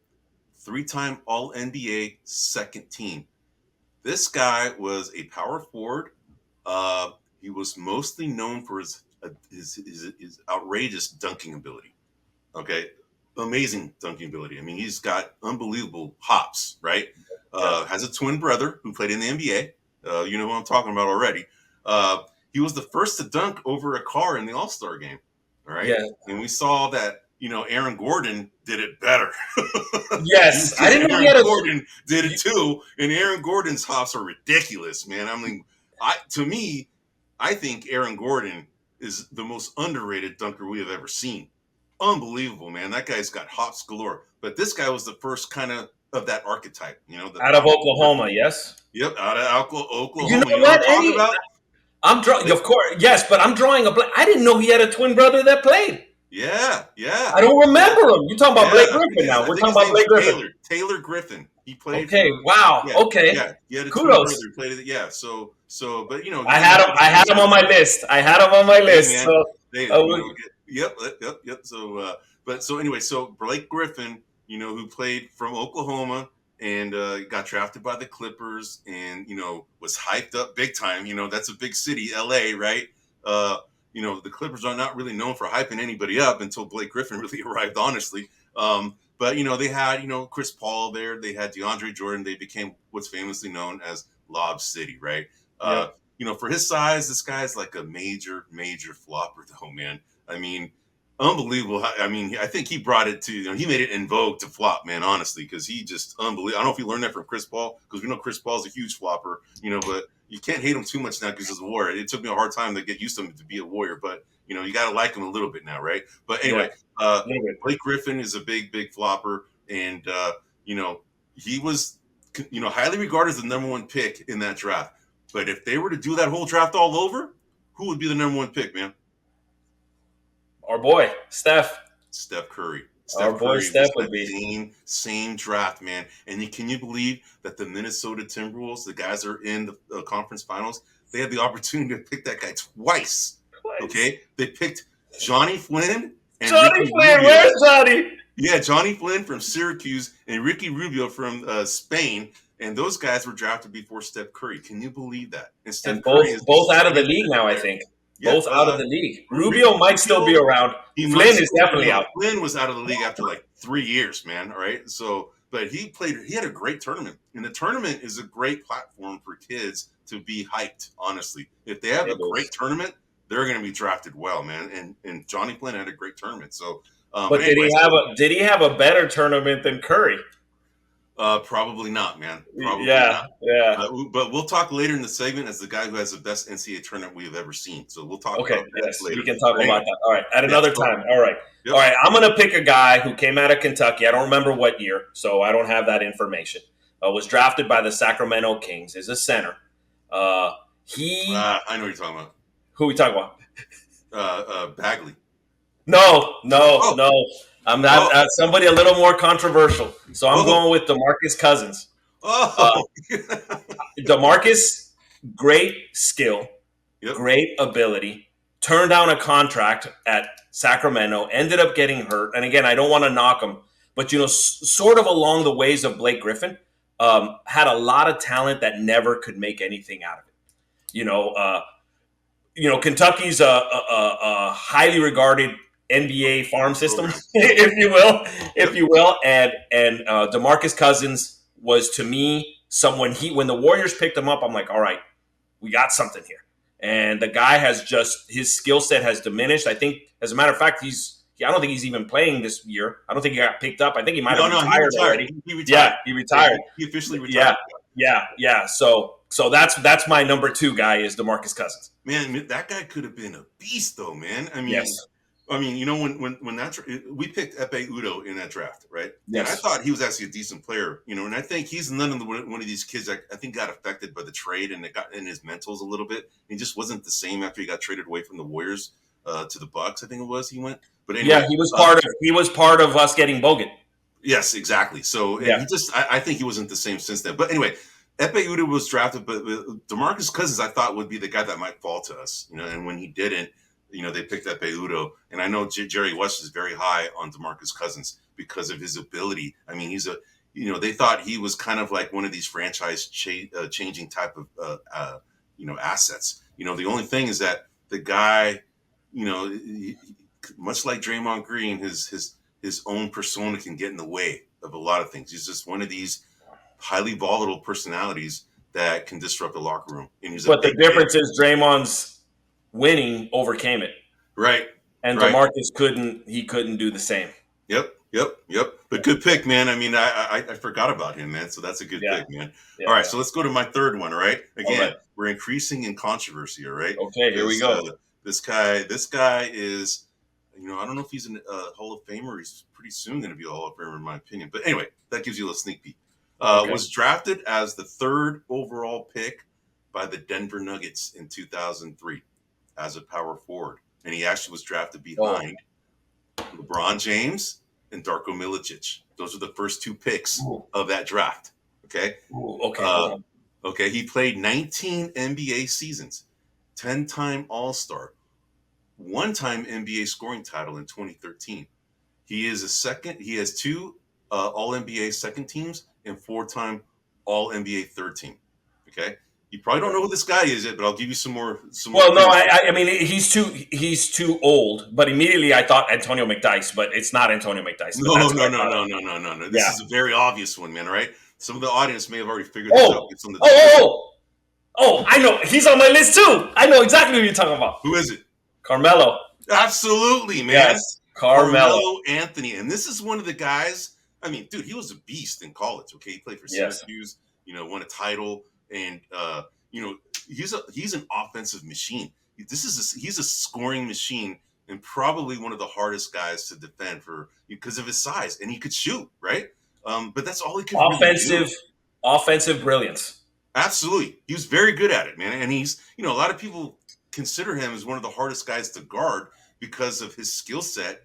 3-time All-NBA second team. This guy was a power forward. He was mostly known for his outrageous dunking ability. Okay. Amazing dunking ability. I mean, he's got unbelievable hops, right? Has a twin brother who played in the NBA. You know who I'm talking about already. He was the first to dunk over a car in the All-Star game. All right. Yeah. And we saw that, Aaron Gordon did it better. Yes. I didn't know Aaron Gordon did it too. And Aaron Gordon's hops are ridiculous, man. I mean, I think Aaron Gordon is the most underrated dunker we have ever seen. Unbelievable, man. That guy's got hops galore. But this guy was the first kind of that archetype, out of Oklahoma, yes? Yep, out of Oklahoma. You know what, Eddie? I'm drawing, of course, yes, but I'm drawing a blank. I didn't know he had a twin brother that played. Yeah. I don't remember him. You're talking about Blake Griffin now. We're talking about Blake Griffin. Taylor Griffin. He played. Okay. Wow. Yeah, Okay. Yeah. He had a Kudos. twin brother who played it. Yeah. So, but I had him on my list. Yep. So, Yep. So, But so anyway, so Blake Griffin, who played from Oklahoma and got drafted by the Clippers, and was hyped up big time. That's a big city, L.A., right? Uh, the Clippers are not really known for hyping anybody up until Blake Griffin really arrived, honestly. But they had Chris Paul there, they had DeAndre Jordan, they became what's famously known as Lob City, right? Uh, Yep. for his size, this guy's like a major, major flopper, though, man. I mean, unbelievable. I mean, I think he brought it to, he made it in vogue to flop, man, honestly, because he just unbelievable. I don't know if you learned that from Chris Paul, because we know Chris Paul's a huge flopper, but you can't hate him too much now because he's a warrior. It took me a hard time to get used to him to be a warrior, but you got to like him a little bit now, right? But Yeah. anyway, Blake Griffin is a big, big flopper, and he was, highly regarded as the number one pick in that draft. But if they were to do that whole draft all over, who would be the number one pick, man? Our boy, Steph. Steph Curry. Our Steph boy Curry Steph was would that be. same draft, man. And can you believe that the Minnesota Timberwolves, the guys that are in the conference finals, they had the opportunity to pick that guy twice. Okay, they picked Johnny Flynn and Johnny Ricky Flynn, Rubio. where's Johnny? Yeah, Johnny Flynn from Syracuse and Ricky Rubio from Spain, and those guys were drafted before Steph Curry. Can you believe that? And Steph And Curry is both the out of the same league now, I player. think. Yeah, Both out of the league. Ricky Rubio might still be around. He Flynn might is still, definitely out. Flynn was out of the league after like 3 years, man. All right, so but he had a great tournament, and the tournament is a great platform for kids to be hyped. Honestly, if they have a great tournament, they're going to be drafted well, man. And Johnny Flynn had a great tournament. So, But anyways, did he have a better tournament than Curry? Probably not, man. Probably Yeah, not. yeah. But we'll talk later in the segment as the guy who has the best NCAA tournament we've ever seen. So we'll talk Okay, about that yes, later. we can talk But about anyway, that. All right, at yeah, another so, time. All right. yep. All right, I'm going to pick a guy who came out of Kentucky. I don't remember what year, so I don't have that information. Was drafted by the Sacramento Kings. Is a center. I know what you're talking about. Who we talking about. Bagley. No. Oh. I'm not somebody a little more controversial. So I'm going with DeMarcus Cousins. Oh. DeMarcus, great skill, yep. Great ability. Turned down a contract at Sacramento. Ended up getting hurt. And again, I don't want to knock him, but sort of along the ways of Blake Griffin, had a lot of talent that never could make anything out of it. Kentucky's a highly regarded NBA farm system, if you will, and DeMarcus Cousins was, to me, someone when the Warriors picked him up, I'm like, all right, we got something here. And the guy has his skill set has diminished. I think, as a matter of fact, I don't think he's even playing this year. I don't think he got picked up. I think he might have retired already. He retired. Yeah, he retired. He officially retired. Yeah. So that's my number 2 guy is DeMarcus Cousins. Man, that guy could have been a beast, though, man. I mean, yes. When we picked Epe Udo in that draft, right? Yes. And I thought he was actually a decent player, and I think he's one of these kids that I think got affected by the trade, and it got in his mentals a little bit. He just wasn't the same after he got traded away from the Warriors to the Bucks. I think it was he went, but anyway, yeah, he was part of us getting Bogut. Yes, exactly. So yeah. I think he wasn't the same since then. But anyway, Epe Udo was drafted, but DeMarcus Cousins I thought would be the guy that might fall to us, and when he didn't. They picked up Udo, and I know Jerry West is very high on DeMarcus Cousins because of his ability. I mean, they thought he was kind of like one of these franchise changing type of, assets. The only thing is that the guy, much like Draymond Green, his own persona can get in the way of a lot of things. He's just one of these highly volatile personalities that can disrupt the locker room. But the difference is Draymond's winning overcame it, right? And DeMarcus couldn't do the same. Yep. But good pick, man. I mean, I forgot about him, man. So that's a good pick, man. All right, so let's go to my third one. All right. Again, we're increasing in controversy. All right. Okay, here we go. This guy is, I don't know if he's a Hall of Famer. He's pretty soon going to be a Hall of Famer, in my opinion. But anyway, that gives you a little sneak peek. Was drafted as the 3rd overall pick by the Denver Nuggets in 2003. As a power forward, and he actually was drafted behind LeBron James and Darko Milicic. Those are the first 2 picks of that draft. Okay. Okay. He played 19 NBA seasons, 10-time All-Star, 1-time NBA scoring title in 2013. He is a second. He has two All NBA second teams and 4-time All NBA third team. Okay, you probably don't know who this guy is yet, but I'll give you some more. Well, no, clues. I mean he's too old. But immediately I thought Antonio McDyess, but it's not Antonio McDyess. But No, that's no, what I no, thought. no, no, no, no, no. This Yeah. is a very obvious one, man. All right. Some of the audience may have already figured this out. Oh, It's on the oh! I know he's on my list too. I know exactly who you're talking about. Who is it? Carmelo. Absolutely, man. Yes, Carmelo. Anthony. And this is one of the guys. I mean, dude, he was a beast in college. Okay, he played for Syracuse. Won a title, and he's an offensive machine. He's a scoring machine, and probably one of the hardest guys to defend because of his size, and he could shoot, right? But that's all he could really do. Offensive brilliance. Absolutely, he was very good at it, man. And he's, a lot of people consider him as one of the hardest guys to guard because of his skill set.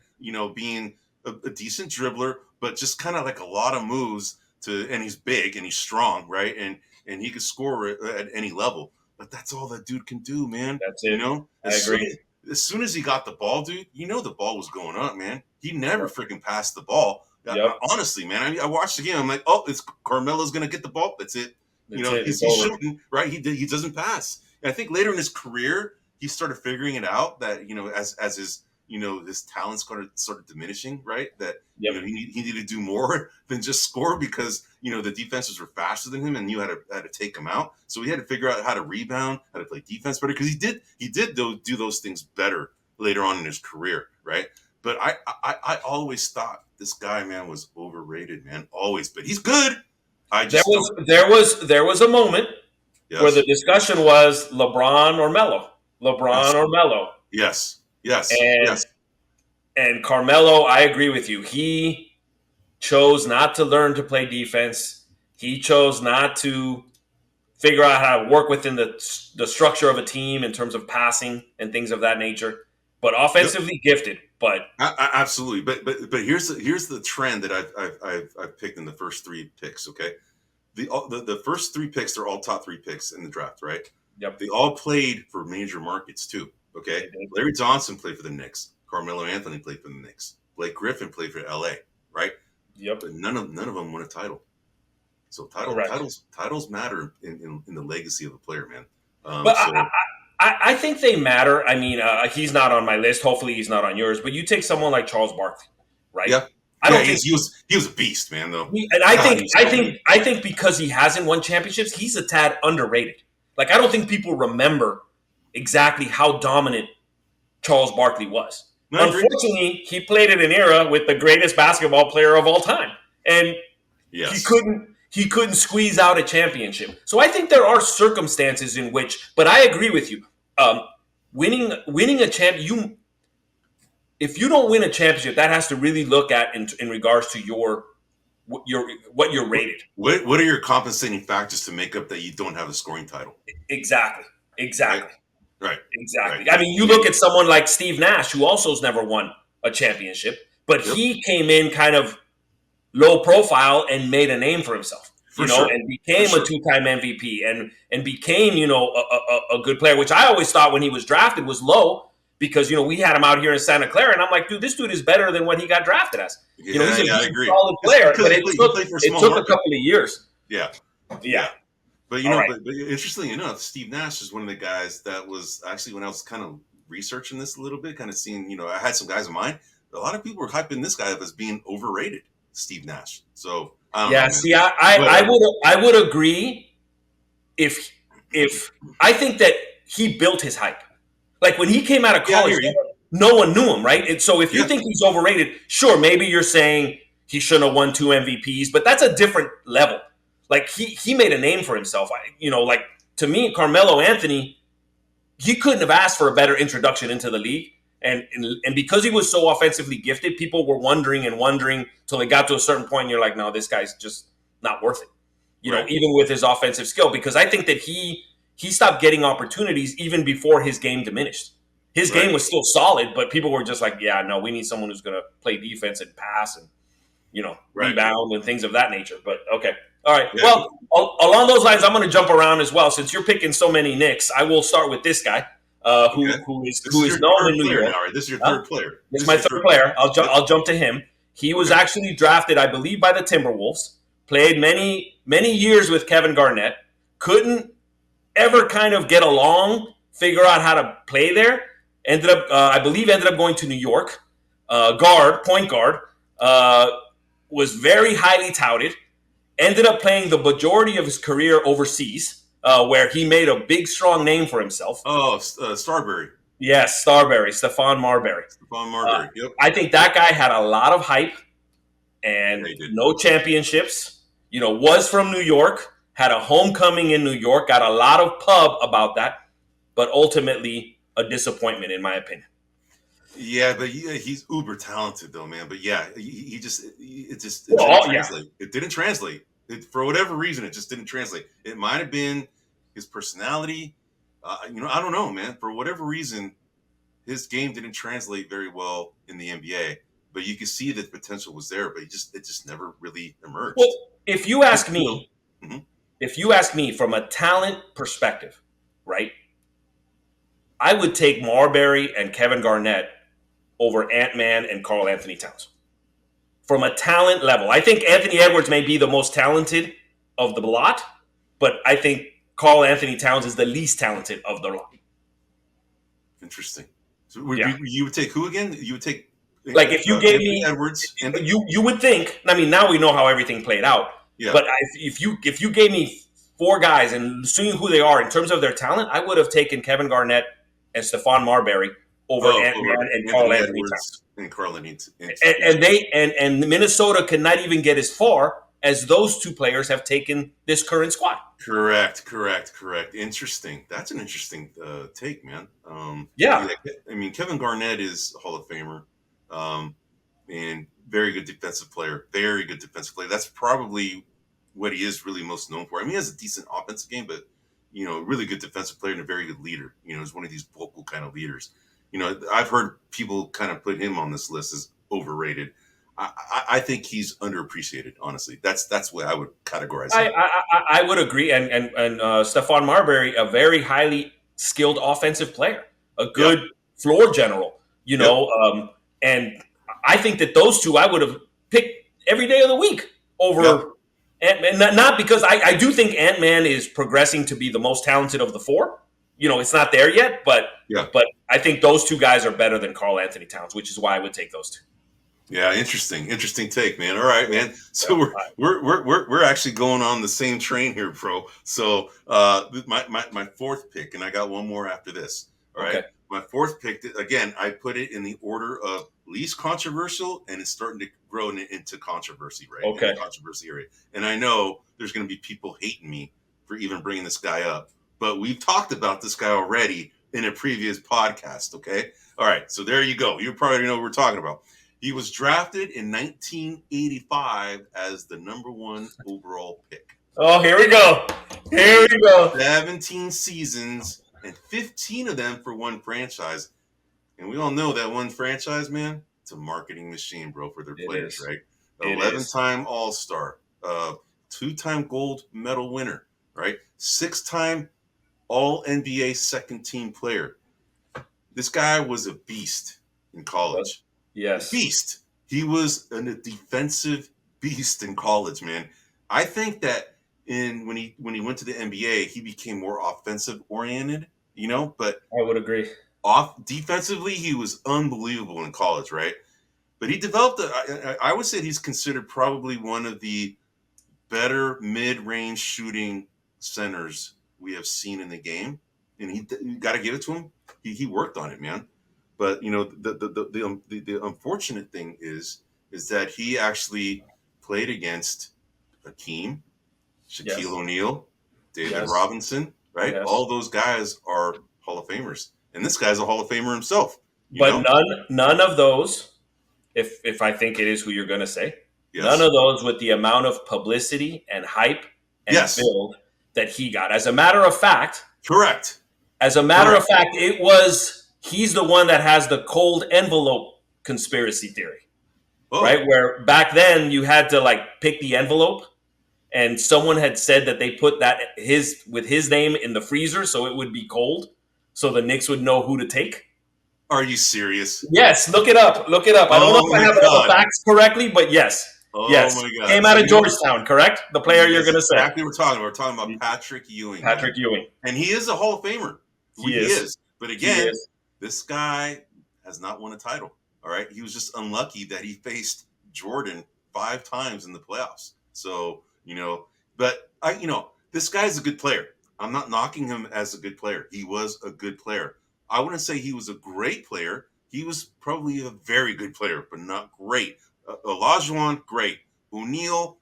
Being a decent dribbler, but just kind of like a lot of moves and he's big and he's strong, right? And he could score at any level. But that's all that dude can do, man. That's it. I agree. As soon as he got the ball, dude, the ball was going up, man. He never freaking passed the ball. Yep. Honestly, man. I watched the game. I'm like, oh, it's Carmelo's gonna get the ball. That's it. He's shooting, right? He doesn't pass. And I think later in his career, he started figuring it out that as his his talents started diminishing, right? That he needed to do more than just score because the defenses were faster than him and you had to take him out. So he had to figure out how to rebound, how to play defense better, because he did do those things better later on in his career, right? But I always thought this guy, man, was overrated, man, always. But he's good. There was a moment where the discussion was LeBron or Melo. Or Melo. Yes. And Carmelo, I agree with you. He chose not to learn to play defense. He chose not to figure out how to work within the structure of a team in terms of passing and things of that nature. But offensively gifted. But absolutely. But here's the trend that I've picked in the first three picks. Okay, the first three picks, they're all top three picks in the draft, right? Yep. They all played for major markets too. Okay, Larry Johnson played for the Knicks. Carmelo Anthony played for the Knicks. Blake Griffin played for LA, right? Yep. But none of them won a title. So titles matter in the legacy of a player, man. I think they matter. I mean, he's not on my list. Hopefully, he's not on yours. But you take someone like Charles Barkley, right? Yeah. I don't think he was a beast, man. Though, I think because he hasn't won championships, he's a tad underrated. Like, I don't think people remember exactly how dominant Charles Barkley was. Unfortunately, he played in an era with the greatest basketball player of all time, and he couldn't squeeze out a championship. So I think there are circumstances in which, but I agree with you. Winning a champ, if you don't win a championship, that has to really look at in regards to what you're rated. What are your compensating factors to make up that you don't have a scoring title? Exactly. Right. Exactly. Right. I mean, you look at someone like Steve Nash, who also has never won a championship, but he came in kind of low profile and made a name for himself. And became a two-time MVP and became, a good player, which I always thought when he was drafted was low because, we had him out here in Santa Clara. And I'm like, dude, this dude is better than what he got drafted as. He's I agree. Solid player, but it took a couple of years. Yeah. But, but interestingly enough, Steve Nash is one of the guys that was actually, when I was kind of researching this a little bit, kind of seeing, I had some guys in mind. A lot of people were hyping this guy up as being overrated, Steve Nash. So, I would agree if I think that he built his hype. Like when he came out of college, no one knew him, right? And so if you think he's overrated, sure, maybe you're saying he shouldn't have won 2 MVPs, but that's a different level. Like he made a name for himself. Like to me, Carmelo Anthony, he couldn't have asked for a better introduction into the league. And because he was so offensively gifted, people were wondering till they got to a certain point. And you're like, no, this guy's just not worth it. Even with his offensive skill, because I think that he stopped getting opportunities even before his game diminished. His game was still solid, but people were just like, yeah, no, we need someone who's going to play defense and pass and, rebound and things of that nature. But okay. All right. Yeah. Well, along those lines, I'm going to jump around as well. Since you're picking so many Knicks, I will start with this guy. Who is known in New York. This is your third player. This is my third player. I'll jump to him. He was actually drafted, I believe, by the Timberwolves. Played many years with Kevin Garnett. Couldn't ever kind of get along, figure out how to play there. I believe, ended up going to New York. Point guard. Was very highly touted. Ended up playing the majority of his career overseas, where he made a big, strong name for himself. Oh, Starberry. Yes, Stephon Marbury. Stephon Marbury. Yep. I think that guy had a lot of hype and Yeah, no championships. Was from New York, had a homecoming in New York, got a lot of pub about that, but ultimately a disappointment, in my opinion. Yeah, but he's uber talented though, man. But yeah, it didn't translate. It didn't translate. For whatever reason, it just didn't translate. It might have been his personality. I don't know, man. For whatever reason, his game didn't translate very well in the NBA. But you could see that the potential was there, but it just never really emerged. Well, if you ask me, from a talent perspective, right, I would take Marbury and Kevin Garnett over Ant-Man and Karl Anthony Towns. From a talent level, I think Anthony Edwards may be the most talented of the lot, but I think Karl Anthony Towns is the least talented of the lot. Interesting. So you would take who again? You would take if you gave me Edwards, and you would think. I mean, now we know how everything played out. Yeah. But if you gave me four guys and seeing who they are in terms of their talent, I would have taken Kevin Garnett and Stephon Marbury over Ant-Man and Karl Anthony Towns. And Karl Anthony and Minnesota could not even get as far as those two players have taken this current squad. Correct. Interesting. That's an interesting take, man. Yeah. I mean, Kevin Garnett is a Hall of Famer, and very good defensive player. Very good defensive player. That's probably what he is really most known for. I mean, he has a decent offensive game, but really good defensive player and a very good leader. Is one of these vocal kind of leaders. I've heard people kind of put him on this list as overrated. I think he's underappreciated. Honestly, that's the way I would categorize him. I would agree. And Stephon Marbury, a very highly skilled offensive player, a good floor general. And I think that those two I would have picked every day of the week over Ant-Man. Not because I do think Ant-Man is progressing to be the most talented of the four. It's not there yet, but I think those two guys are better than Karl Anthony Towns, which is why I would take those two. Yeah, interesting take, man. All right, man. So we're actually going on the same train here, bro. So my fourth pick, and I got one more after this. All right, okay. My fourth pick, again, I put it in the order of least controversial, and it's starting to grow into controversy, right? Okay, in the controversy area, and I know there's going to be people hating me for even bringing this guy up, but we've talked about this guy already in a previous podcast. Okay, all right. So there you go. You probably know what we're talking about. He was drafted in 1985 as the number 1 overall pick. Oh, here we go. 17 seasons and 15 of them for one franchise. And we all know that one franchise, man, it's a marketing machine, bro, for their players, right? 11-time All-Star, 2-time gold medal winner, right? 6-time All-NBA second-team player. This guy was a beast in college. Yes. Beast. He was a defensive beast in college, man. I think that when he went to the NBA, he became more offensive oriented, but I would agree. Defensively, he was unbelievable in college, right? But he developed I would say he's considered probably one of the better mid-range shooting centers we have seen in the game. And you got to give it to him. He worked on it, man. But the unfortunate thing is that he actually played against Hakeem, Shaquille O'Neal, David Robinson, right? Yes. All those guys are Hall of Famers, and this guy's a Hall of Famer himself. But none of those, if I think it is who you're going to say, none of those with the amount of publicity and hype and build that he got. As a matter of fact, correct. As a matter of fact, it was. He's the one that has the cold envelope conspiracy theory, right? Where back then you had to pick the envelope, and someone had said that they put that with his name in the freezer so it would be cold, so the Knicks would know who to take. Are you serious? Yes, look it up. Look it up. I don't know Oh if I my have all the god. facts correctly, but yes. Oh Yes. my god. Came So out of you know Georgetown, correct? The player you're that's going to say. exactly what we're talking about. We're talking about Patrick Ewing, man. Patrick Ewing. And he is a Hall of Famer. He He is. is. But He again, is. this guy has not won a title. All right. He was just unlucky that he faced Jordan 5 times in the playoffs. So, but this guy's a good player. I'm not knocking him as a good player. He was a good player. I wouldn't say he was a great player. He was probably a very good player, but not great. Olajuwon, great. O'Neal,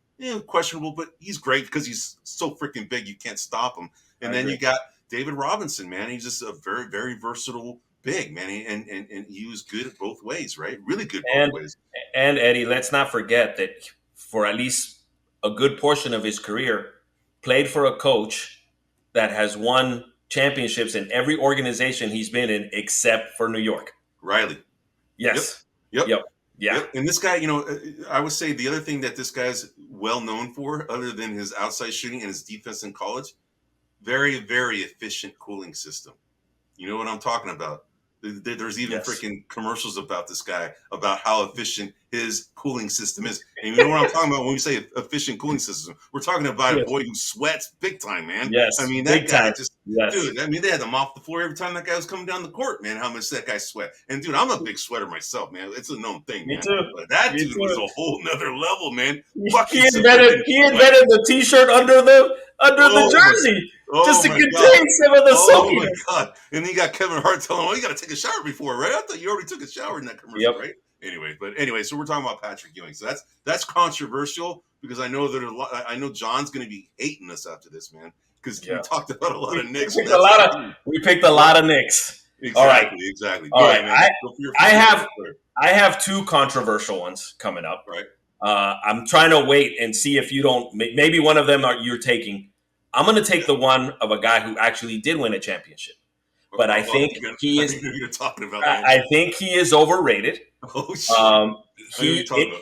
questionable, but he's great because he's so freaking big you can't stop him. And I then agree. you got David Robinson, man. He's just a very, very versatile big man, and he was good at both ways, right? Really good both And ways. and Eddie, let's not forget that for at least a good portion of his career, played for a coach that has won championships in every organization he's been in except for New York. Riley. Yep. Yes. Yep. Yep. Yeah. Yep. And this guy, I would say the other thing that this guy's well known for, other than his outside shooting and his defense in college, very, very efficient cooling system. You know what I'm talking about? There's even Yes. freaking commercials about this guy, about how efficient his cooling system is. And you know what I'm talking about when we say efficient cooling system? We're talking about a Yes. boy who sweats big time, man. Yes. I mean, Big that guy time. just, Yes. dude, I mean, they had to mop the floor every time that guy was coming down the court, man, how much that guy sweat. And, dude, I'm a big sweater myself, man. It's a known thing, Me man. too. But that Me dude was too. a whole nother level, man. He Buckets of invented freaking he sweat. invented the T-shirt under the Oh, my jersey just Oh to my god! contain some of the Oh my soakiness. god! And then you got Kevin Hart telling him, "Oh, you got to take a shower before, right?" I thought you already took a shower in that commercial, Yep. right? Anyway, so we're talking about Patrick Ewing. So that's controversial because I know that I know John's going to be hating us after this, man, because we Yeah. talked about a lot of We Knicks. picked a lot of Knicks. All right. Exactly. All Go right. ahead, man. Go for your I favorite have player. I have two controversial ones coming up. Right. I'm trying to wait and see if you don't. Maybe one of them you're taking. I'm going to take the one of a guy who actually did win a championship, but I think he I is. think you're talking about, man. I think he is overrated. Oh shit! I know what you're talking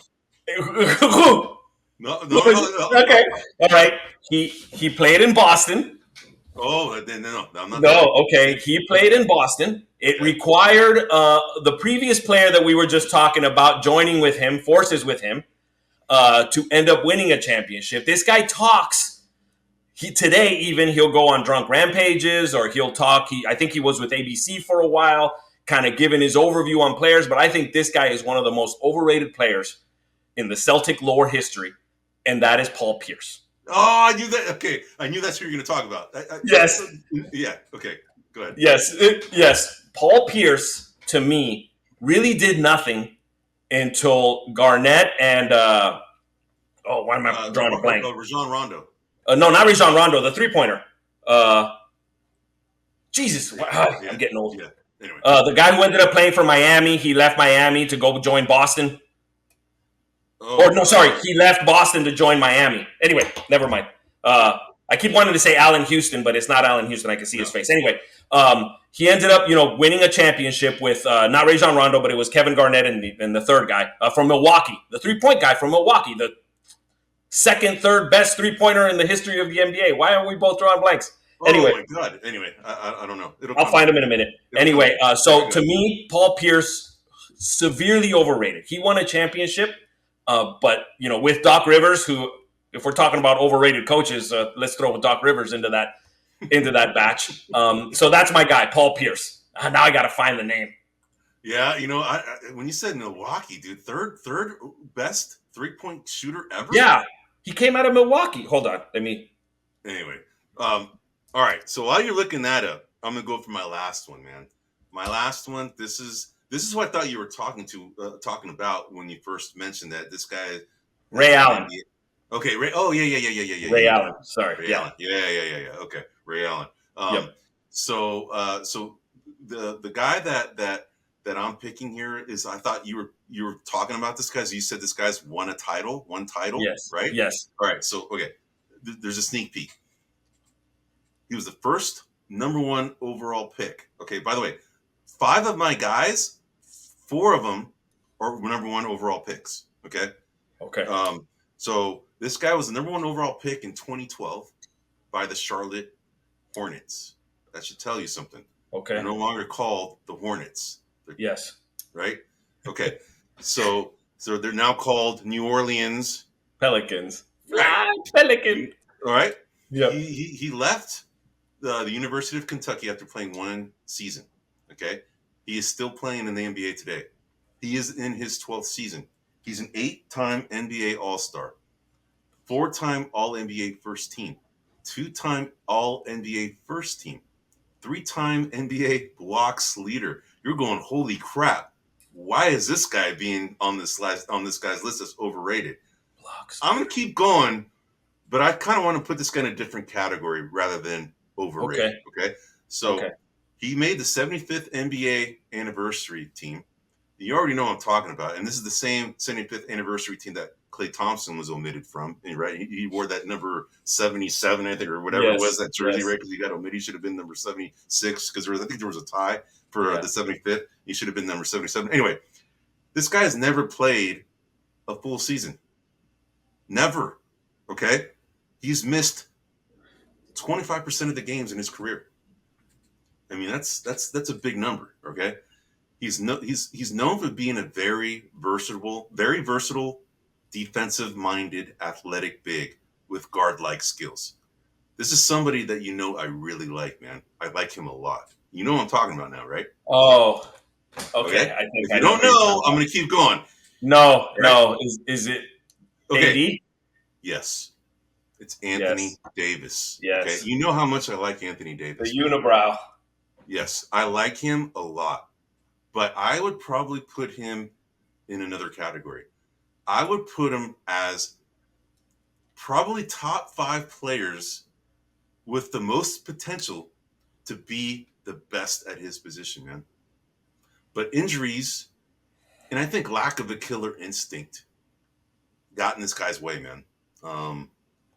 about. No. Okay. All right. He played in Boston. Oh, no, I'm not. No, okay. He played in Boston. It Okay. required the previous player that we were just talking about joining with him, forces with him, to end up winning a championship. This guy talks. Today even he'll go on drunk rampages or he'll talk. I think he was with ABC for a while, kind of giving his overview on players. But I think this guy is one of the most overrated players in the Celtic lore history, and that is Paul Pierce. Oh, I knew that. Okay, I knew that's who you're going to talk about. Yes. Yeah. Okay. Go ahead. Yes. Paul Pierce, to me, really did nothing until Garnett and why am I drawing a blank? Rajon Rondo. No, not Rajon Rondo, the three-pointer. Jesus, I'm getting old. Yeah. Anyway, the guy who ended up playing for Miami, he left Miami to go join Boston. He left Boston to join Miami. Anyway, never mind. I keep wanting to say Allen Houston, but it's not Allen Houston. I can see his face. Anyway, he ended up, winning a championship with not Rajon Rondo, but it was Kevin Garnett and the third guy from Milwaukee, the three-point guy from Milwaukee, the second, third best three-pointer in the history of the NBA. Why are we both drawing blanks? Anyway, oh my god. Anyway, I don't know. I'll find him in a minute. Anyway, so to me, Paul Pierce, severely overrated. He won a championship, but with Doc Rivers, who, if we're talking about overrated coaches, let's throw Doc Rivers into that batch. So that's my guy, Paul Pierce. Now I got to find the name. Yeah, when you said Milwaukee, dude, third best 3-point shooter ever. Yeah, he came out of Milwaukee. Hold on, Anyway, all right. So while you're looking that up, I'm gonna go for my last one, man. My last one. This is what I thought you were talking about when you first mentioned that this guy, Ray Allen. Okay, Ray. Oh yeah. Ray Allen. Sorry. Ray Allen. Yeah. Okay, Ray Allen. Yep. So the guy that I'm picking here is, I thought you were talking about this guy. So you said this guy's won one title. Yes. Right. Yes. All right. So okay, there's a sneak peek. He was the first number 1 overall pick. Okay. By the way, 5 of my guys, 4 of them are number 1 overall picks. Okay. Okay. So this guy was the number 1 overall pick in 2012 by the Charlotte Hornets. That should tell you something. Okay. They're no longer called the Hornets. Yes. right? Okay, so they're now called New Orleans Pelicans. Right. Fly, Pelican. All right. Yep. He left the University of Kentucky after playing one season. Okay. He is still playing in the NBA today. He is in his 12th season. He's an 8-time NBA All-Star, 4-time All-NBA First Team, 2-time All-NBA First Team, 3-time NBA blocks leader. You're going, holy crap! Why is this guy being on this guy's list as overrated? Blocks. I'm gonna keep going, but I kind of want to put this guy in a different category rather than overrated. Okay. So Okay. he made the 75th NBA anniversary team. You already know what I'm talking about. And this is the same 75th anniversary team that Klay Thompson was omitted from. And right. He wore that number 77, I think, or whatever it was, that jersey, right? Because he got omitted. He should have been number 76 because I think there was a tie for the 75th. He should have been number 77. Anyway, this guy has never played a full season. Never. Okay. He's missed 25% of the games in his career. I mean, that's a big number. Okay. He's known for being a very versatile, defensive-minded, athletic big with guard-like skills. This is somebody that I really like, man. I like him a lot. You know what I'm talking about now, right? Oh, okay. I think if you don't know, I'm going to keep going. No. Is it okay? AD? Yes, it's Anthony Davis. Yes. Okay, you know how much I like Anthony Davis. The unibrow. Yes, I like him a lot, but I would probably put him in another category. I would put him as probably top 5 players with the most potential to be the best at his position, man. But injuries, and I think lack of a killer instinct, got in this guy's way, man.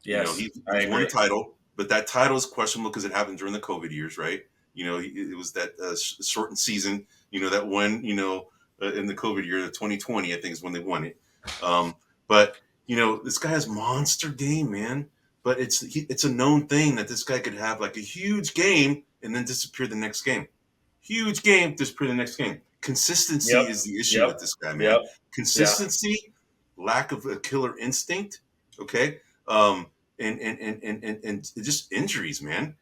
Yes, he won a title, but that title is questionable because it happened during the COVID years, right? It was that shortened season, that won, in the COVID year, the 2020, I think is when they won it. But this guy has monster game, man. But it's a known thing that this guy could have like a huge game and then disappear the next game. Huge game, disappear the next game. Consistency is the issue with this guy, man. Consistency, lack of a killer instinct, okay, and just injuries, man.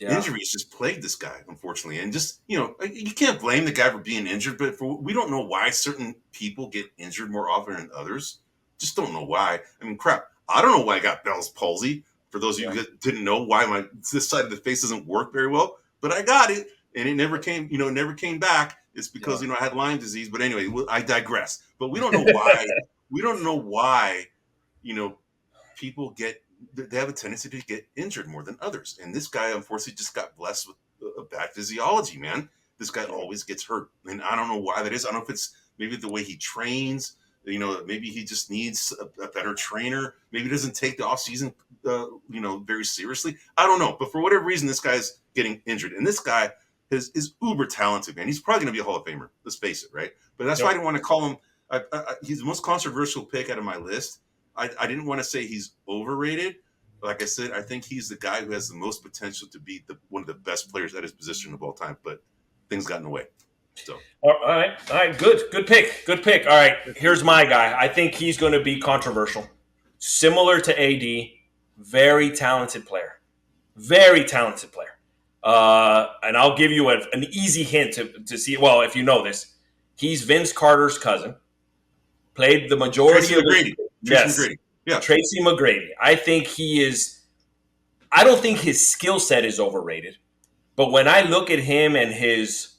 Yeah. Injuries just plagued this guy, unfortunately, and just you can't blame the guy for being injured, but we don't know why certain people get injured more often than others. Just don't know why. I mean, crap. I don't know why I got Bell's palsy. For those of you that didn't know why this side of the face doesn't work very well, but I got it, and it never came. Never came back. It's because I had Lyme disease. But anyway, I digress. But we don't know why. We don't know why. People they have a tendency to get injured more than others. And this guy, unfortunately, just got blessed with a bad physiology, man. This guy always gets hurt. And I don't know why that is. I don't know if it's maybe the way he trains. Maybe he just needs a better trainer. Maybe he doesn't take the offseason, very seriously. I don't know. But for whatever reason, this guy's getting injured. And this guy is uber talented, man. He's probably going to be a Hall of Famer. Let's face it, right? But that's why I didn't want to call him. He's the most controversial pick out of my list. I didn't want to say he's overrated. Like I said, I think he's the guy who has the most potential to be one of the best players at his position of all time. But things got in the way. So. All right. Good pick. All right, here's my guy. I think he's going to be controversial. Similar to AD, very talented player. And I'll give you an easy hint to see. Well, if you know this, he's Vince Carter's cousin. Played the majority of McGrady. McGrady. Yeah. Tracy McGrady. I think he is. I don't think his skill set is overrated, but when I look at him and his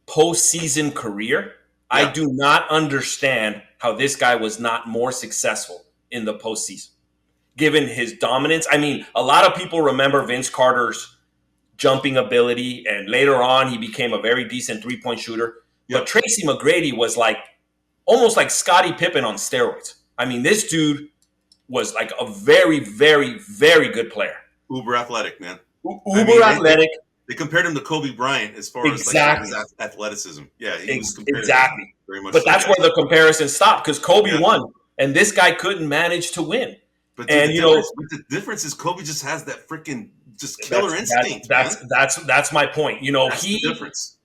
postseason career, I do not understand how this guy was not more successful in the postseason, given his dominance. I mean, a lot of people remember Vince Carter's jumping ability, and later on he became a very decent three-point shooter. Yep. But Tracy McGrady was almost like Scottie Pippen on steroids. I mean, this dude was like a very, very, very good player. Uber athletic, man. Athletic. They compared him to Kobe Bryant as far as his athleticism. Yeah, he was compared very much. But that's where the comparison stopped because Kobe won, and this guy couldn't manage to win. But the difference is Kobe just has that freaking just killer instinct. That's my point. That's the difference.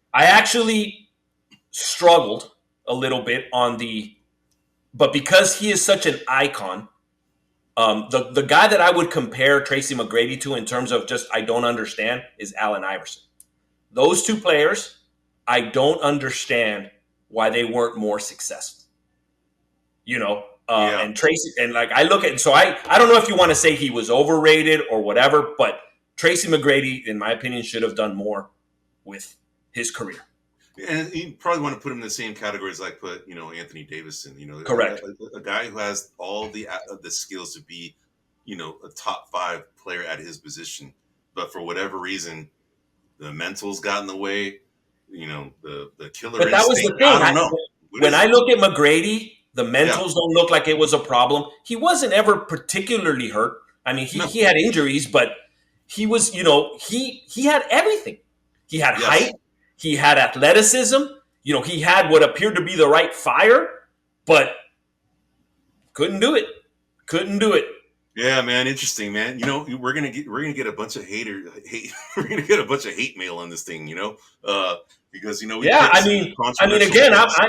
struggled a little bit but because he is such an icon, the guy that I would compare Tracy McGrady to in terms of just I don't understand is Allen Iverson. Those two players, I don't understand why they weren't more successful. Yeah. And Tracy, and like I look at, so I don't know if you want to say he was overrated or whatever, but Tracy McGrady, in my opinion, should have done more with his career. And you probably want to put him in the same categories like put Anthony Davis in. Correct. A guy who has all the skills to be a top 5 player at his position, but for whatever reason the mentals got in the way. The killer But that was the instinct. thing. I don't know. When I look at McGrady, the Yeah. mentals don't look like it was a problem. He wasn't ever particularly hurt. I mean, No. he had injuries, but he was, he had everything. He had Yes. height. He had athleticism. He had what appeared to be the right fire, but couldn't do it. Couldn't do it. Yeah, man, interesting, man. We're gonna get a bunch of hate. We're gonna get a bunch of hate mail on this thing, because we Yeah, picked I mean, controversial again, picks.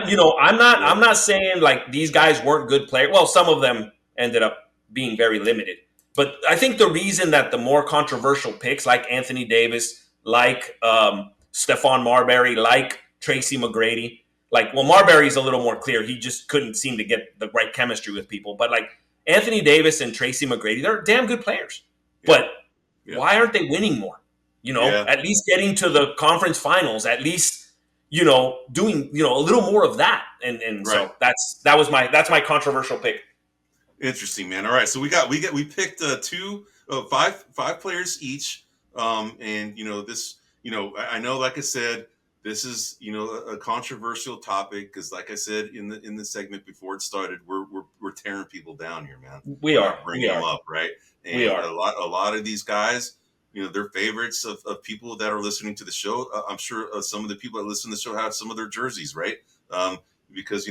I'm not saying like these guys weren't good players. Well, some of them ended up being very limited, but I think the reason that the more controversial picks, like Anthony Davis, like Stephon Marbury, like Tracy McGrady, Marbury's a little more clear. He just couldn't seem to get the right chemistry with people, but like Anthony Davis and Tracy McGrady, they're damn good players, but why aren't they winning more? At least getting to the conference finals, at least, doing, a little more of that. And so that's my controversial pick. Interesting, man. All right. So we picked five players each. And this, I know, like I said, this is, a controversial topic because, like I said in the segment before it started, we're tearing people down here, man. We are bringing them up, right? And we are. a lot of these guys, they're favorites of people that are listening to the show. I'm sure some of the people that listen to the show have some of their jerseys, right? Because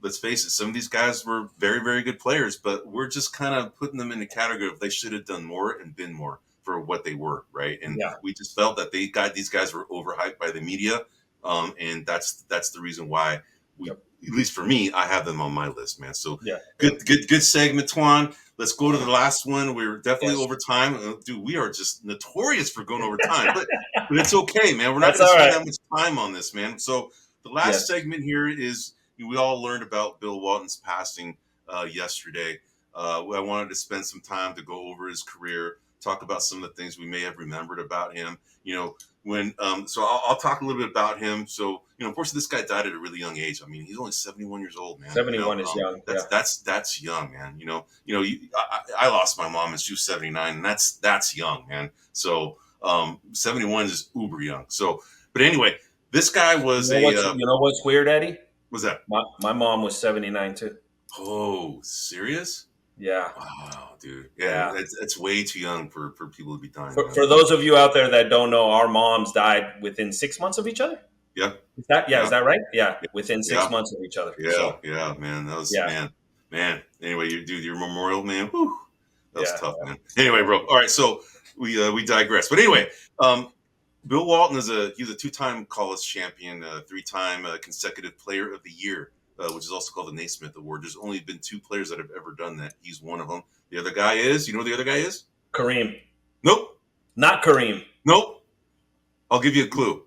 let's face it, some of these guys were very, very good players, but we're just kind of putting them in the category of they should have done more and been more for what they were, right? And we just felt that these guys were overhyped by the media, and that's the reason why at least for me, I have them on my list, man. So good segment, Twan. Let's go to the last one. We're definitely over time, dude. We are just notorious for going over time, but it's okay, man. We're not going to spend that much time on this, man. So the last segment here is. We all learned about Bill Walton's passing yesterday. I wanted to spend some time to go over his career, talk about some of the things we may have remembered about him. So I'll talk a little bit about him. So, unfortunately, this guy died at a really young age. I mean, he's only 71 years old, man. 71 is young. That's young, man. I lost my mom and she was 79, and that's young, man. So 71 is uber young. So, but anyway, this guy was what's weird, Eddie? What's that? My mom was 79 too. Oh, serious? Yeah. Wow, dude. Yeah. It's way too young for people to be dying. For those of you out there that don't know, our moms died within 6 months of each other. Yeah. Is that right? Yeah. Within 6 months of each other. Yeah, man. That was man. Anyway, your memorial, man. Whew, that was tough, man. Anyway, bro. All right, so we digress. But anyway, Bill Walton he's a 2-time college champion, 3-time consecutive player of the year, which is also called the Naismith Award. There's only been 2 players that have ever done that. He's one of them. The other guy is, you know who the other guy is? Kareem. Nope. Not Kareem. Nope. I'll give you a clue.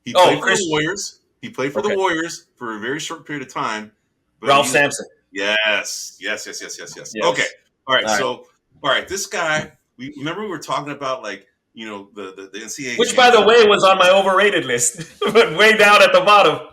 He played for the Warriors. He played for the Warriors for a very short period of time. But Ralph Sampson. Yes. Okay. All right. All right. This guy, we were talking about the NCAA. Which, by the way, was on my overrated list, but way down at the bottom.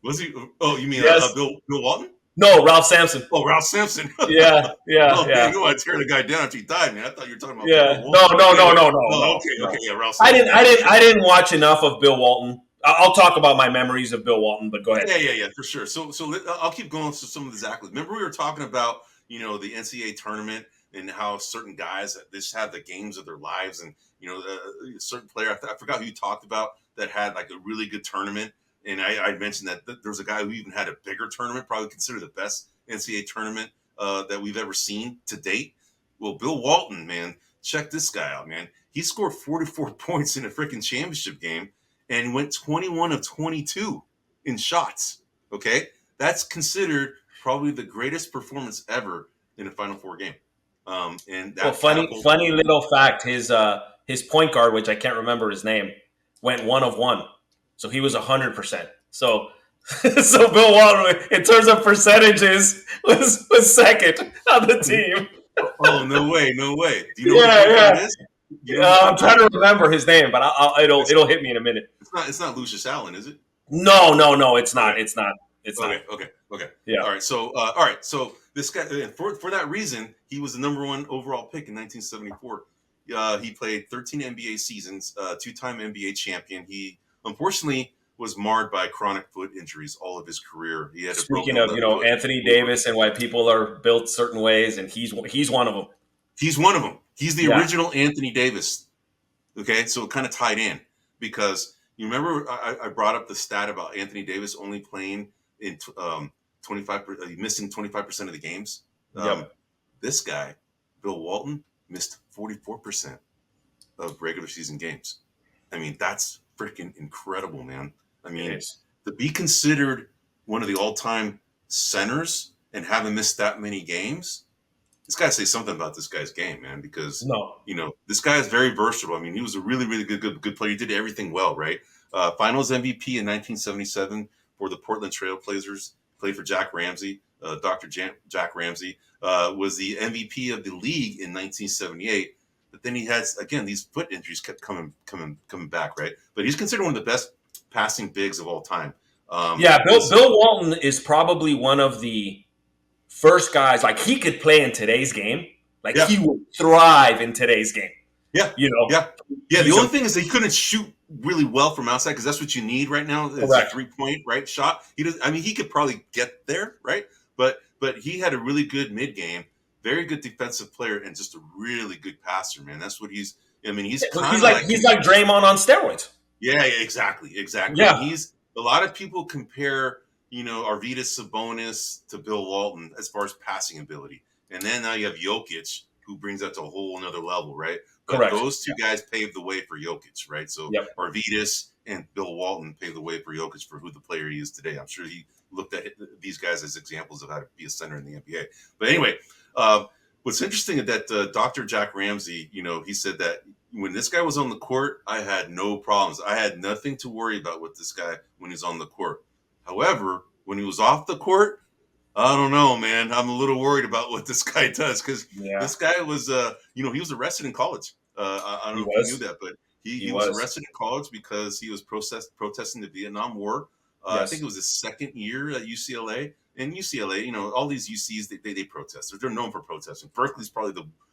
Was he? Oh, you mean Bill Walton? No, Ralph Sampson. Oh, Ralph Sampson. Yeah. Man, you want to tear the guy down after he died, man? I thought you were talking about. No. Oh, okay. Yeah, Ralph Sampson. I didn't watch enough of Bill Walton. I'll talk about my memories of Bill Walton, but go ahead. Yeah, for sure. So I'll keep going to some of the accolades. Remember, we were talking about the NCAA tournament and how certain guys just had the games of their lives, and a certain player I forgot who you talked about that had like a really good tournament, and I mentioned that there was a guy who even had a bigger tournament, probably considered the best NCAA tournament that we've ever seen to date. Well, Bill Walton, man, check this guy out, man. He scored 44 points in a freaking championship game and went 21 of 22 in shots. Okay, that's considered probably the greatest performance ever in a Final Four game. And Well, that funny catapulted funny him. little fact: his point guard, which I can't remember his name, went 1 of 1, so he was 100%. So so Bill Walton, in terms of percentages, was second on the team. Oh, no way, no way. Do you know who the Yeah, point guard yeah. is? You know who the I'm point trying guard to is? remember his name, but It's, it'll hit me in a minute. it's not Lucius Allen, is it? No, it's Okay. not. It's not. It's not. Okay. Yeah. All right. So this guy, for that reason, he was the #1 overall pick in 1974. He played 13 NBA seasons, two-time NBA champion. He unfortunately was marred by chronic foot injuries all of his career. He had a Speaking broken of, left foot. Anthony Davis and why people are built certain ways, and he's one of them. He's one of them. He's the Yeah. original Anthony Davis. Okay, so it kind of tied in because you remember I brought up the stat about Anthony Davis only playing in 25, missing 25% of the games. Yep. This guy, Bill Walton, missed 44% of regular season games. I mean, that's freaking incredible, man. I It mean, is. to be considered one of the all-time centers and haven't missed that many games, it's got to say something about this guy's game, man, because No. this guy is very versatile. I mean, he was a really, really good player. He did everything well, right? Finals MVP in 1977 for the Portland Trail Blazers. Played for Jack Ramsey. Jack Ramsey was the MVP of the league in 1978. But then he had, again, these foot injuries kept coming back, right? But he's considered one of the best passing bigs of all time. Yeah, Bill Walton is probably one of the first guys. Like, he could play in today's game. Like, Yeah. he would thrive in today's game. Yeah. Yeah. The only thing is he couldn't shoot really well from outside because that's what you need right now. Is a 3-point right shot. He does. I mean, he could probably get there, right? But he had a really good mid game, very good defensive player, and just a really good passer, man. That's what he's. I mean, he's like Draymond on steroids. Yeah, exactly. Yeah. And a lot of people compare, Arvydas Sabonis to Bill Walton as far as passing ability, and then now you have Jokic, who brings that to a whole another level, right? But Correct. those two guys paved the way for Jokic, right? So Arvydas and Bill Walton paved the way for Jokic for who the player he is today. I'm sure he looked at these guys as examples of how to be a center in the NBA. But anyway, what's interesting is that Dr. Jack Ramsey, he said that when this guy was on the court, I had no problems. I had nothing to worry about with this guy when he's on the court. However, when he was off the court, I don't know, man. I'm a little worried about what this guy does because this guy was, he was arrested in college. I don't know if you knew that, but he was arrested in college because he was protesting the Vietnam War. I think it was his second year at UCLA. And UCLA, all these UCs, they protest. They're known for protesting. Berkeley's probably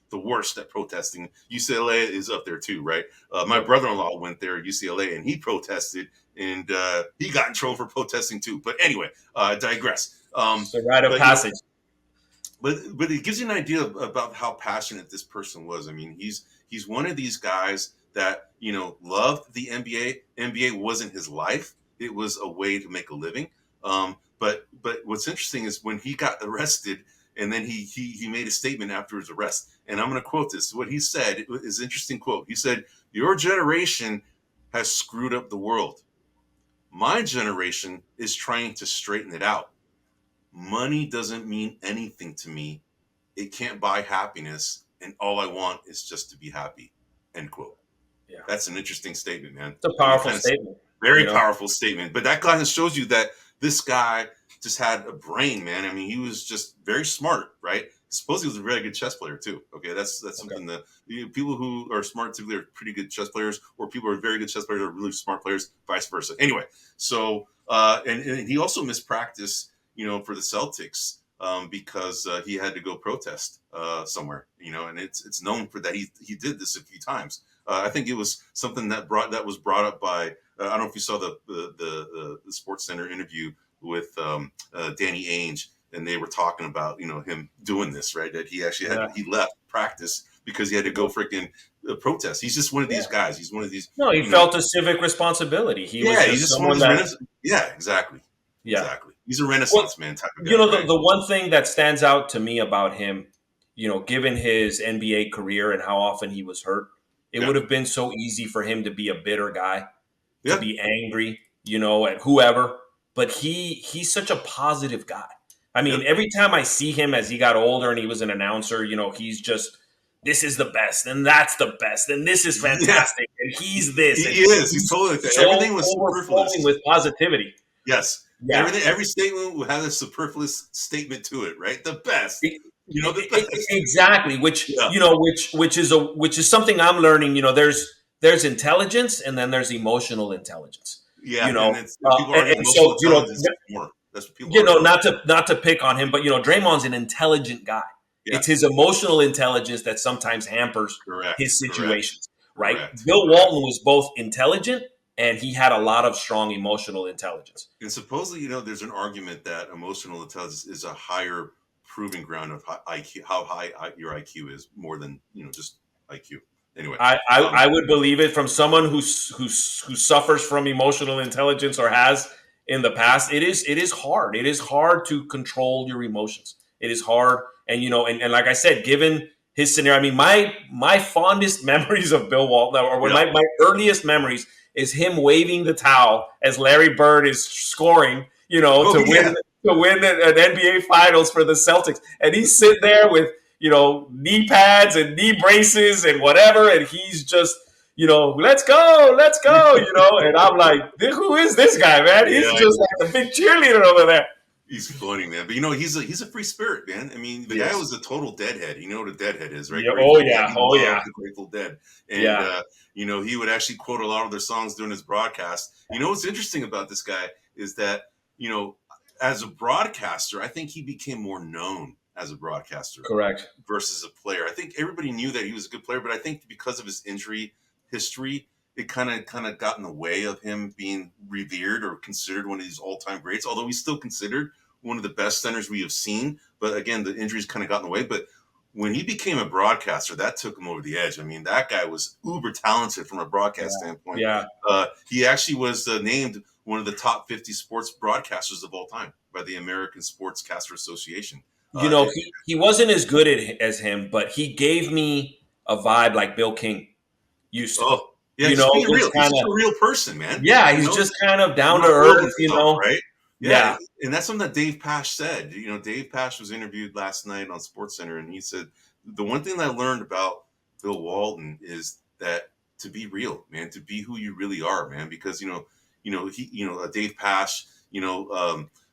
the worst at protesting. UCLA is up there too, right? My brother-in-law went there at UCLA and he protested and he got in trouble for protesting too. But anyway, I digress. It's a rite of passage. But it gives you an idea about how passionate this person was. I mean, he's one of these guys that loved the NBA. NBA wasn't his life; it was a way to make a living. But what's interesting is when he got arrested, and then he made a statement after his arrest. And I'm going to quote this. What he said is an interesting quote. He said, "Your generation has screwed up the world. My generation is trying to straighten it out. Money doesn't mean anything to me. It can't buy happiness. And all I want is just to be happy." End quote. Yeah. That's an interesting statement, man. It's a powerful statement. Very powerful statement. But that kind of shows you that this guy just had a brain, man. I mean, he was just very smart, right? Suppose he was a very good chess player too. Okay, that's something that people who are smart typically are pretty good chess players, or people who are very good chess players are really smart players, vice versa. Anyway, so and he also missed practice, for the Celtics because he had to go protest somewhere, and it's known for that. He did this a few times. I think it was something that was brought up by I don't know if you saw the Sports Center interview with Danny Ainge, and they were talking about him doing this, right? That he actually he left practice because he had to go freaking protest. He's just one of these guys. He's one of these. No, he felt a civic responsibility. He's just someone that. Yeah, exactly. Yeah, exactly. He's a Renaissance man type of guy. The one thing that stands out to me about him, given his NBA career and how often he was hurt, it would have been so easy for him to be a bitter guy, to be angry, at whoever. but he's such a positive guy. I mean, Yep. every time I see him as he got older and he was an announcer, he's just, this is the best, and that's the best, and this is Yeah. fantastic, and he's this, and He is. He's he's totally like that. so Everything was overflowing superfluous. with positivity. Yes. Yeah. Every statement will have a superfluous statement to it, right? The best. The best. Exactly, which Yeah. which is something I'm learning. There's intelligence, and then there's emotional intelligence. Yeah. And people argue And emotional so intelligence is more. That's what people argue. not to pick on him, but Draymond's an intelligent guy. Yeah. It's his emotional intelligence that sometimes hampers Correct. his Correct. situations, right? Correct. Bill Correct. Walton was both intelligent and he had a lot of strong emotional intelligence. And supposedly, there's an argument that emotional intelligence is a higher proving ground of IQ, how high your IQ is, more than just IQ. Anyway, I would believe it from someone who suffers from emotional intelligence or has in the past. It is hard. It is hard to control your emotions. It is hard, and like I said, given his scenario, I mean, my fondest memories of Bill Walton, or yeah, my earliest memories, is him waving the towel as Larry Bird is scoring, to win an NBA Finals for the Celtics, and he's sitting there with knee pads and knee braces and whatever, and he's just let's go, and I'm like, who is this guy, man? He's yeah. just like a big cheerleader over there. He's funny, man. But he's a free spirit, man. I mean, the guy was a total deadhead. You know what a deadhead is, right? Yeah. Grateful Oh yeah. Dead. Oh yeah. The Grateful Dead, and Yeah. he would actually quote a lot of their songs during his broadcast. What's interesting about this guy is that as a broadcaster, I think he became more known as a broadcaster, Correct, versus a player. I think everybody knew that he was a good player, but I think because of his injury history, it kind of got in the way of him being revered or considered one of these all-time greats, although he's still considered one of the best centers we have seen. But again, the injuries kind of got in the way. But when he became a broadcaster, that took him over the edge. I mean, that guy was uber talented from a broadcast standpoint. Yeah. He actually was named one of the top 50 sports broadcasters of all time by the American Sportscaster Association. He wasn't as good as him, but he gave me a vibe like Bill King used to. Oh, yeah, he's being real. He's just a real person, man. Yeah, he's just kind of down to earth, right? Yeah. And that's something that Dave Pasch said. Dave Pasch was interviewed last night on SportsCenter, and he said the one thing that I learned about Bill Walton is that to be real, man, to be who you really are, man, because Dave Pasch,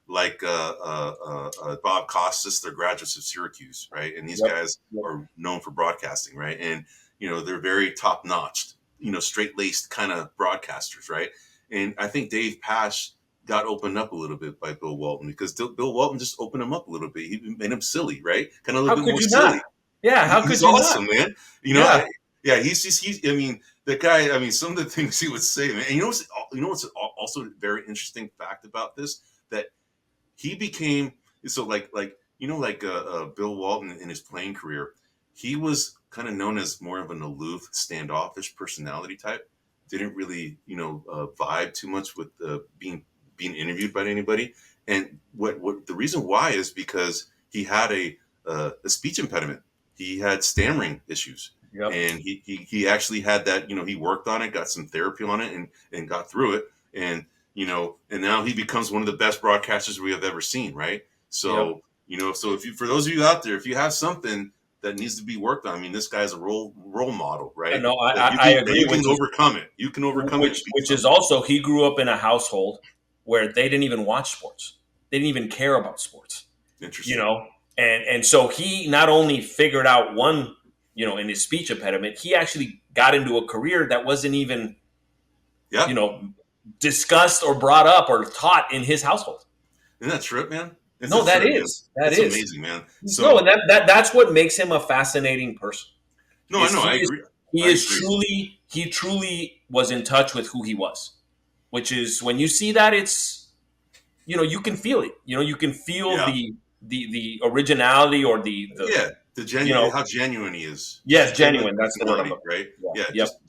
like Bob Costas, they're graduates of Syracuse, right? And these guys are known for broadcasting, right? And they're very top notched, straight laced kind of broadcasters, right? And I think Dave Pasch got opened up a little bit by Bill Walton because Bill Walton just opened him up a little bit. He made him silly, right? Kind of a little bit more silly. Not? Yeah, how could he's you awesome, not? man. He's. I mean, the guy. I mean, some of the things he would say, man. And what's also a very interesting fact about this, that he became so like Bill Walton in his playing career, he was kind of known as more of an aloof, standoffish personality type. Didn't really vibe too much with being interviewed by anybody. And what the reason why is because he had a speech impediment. He had stammering issues. Yep. And he actually had that, he worked on it, got some therapy on it, and got through it. And and now he becomes one of the best broadcasters we have ever seen, right? So, so for those of you out there, if you have something that needs to be worked on, I mean, this guy's a role model, right? No, I agree. You can overcome it. You can overcome it. Which is also, he grew up in a household where they didn't even watch sports. They didn't even care about sports. Interesting. And so he not only figured out one, in his speech impediment, he actually got into a career that wasn't even, discussed or brought up or taught in his household. Isn't that trip, man? That is amazing, man. So, and that's what makes him a fascinating person. No, I know. I agree. He truly was in touch with who he was, which is, when you see that, it's, you can feel it. You can feel the originality or the genuine, how genuine he is. Yes, genuine. That's the word, right?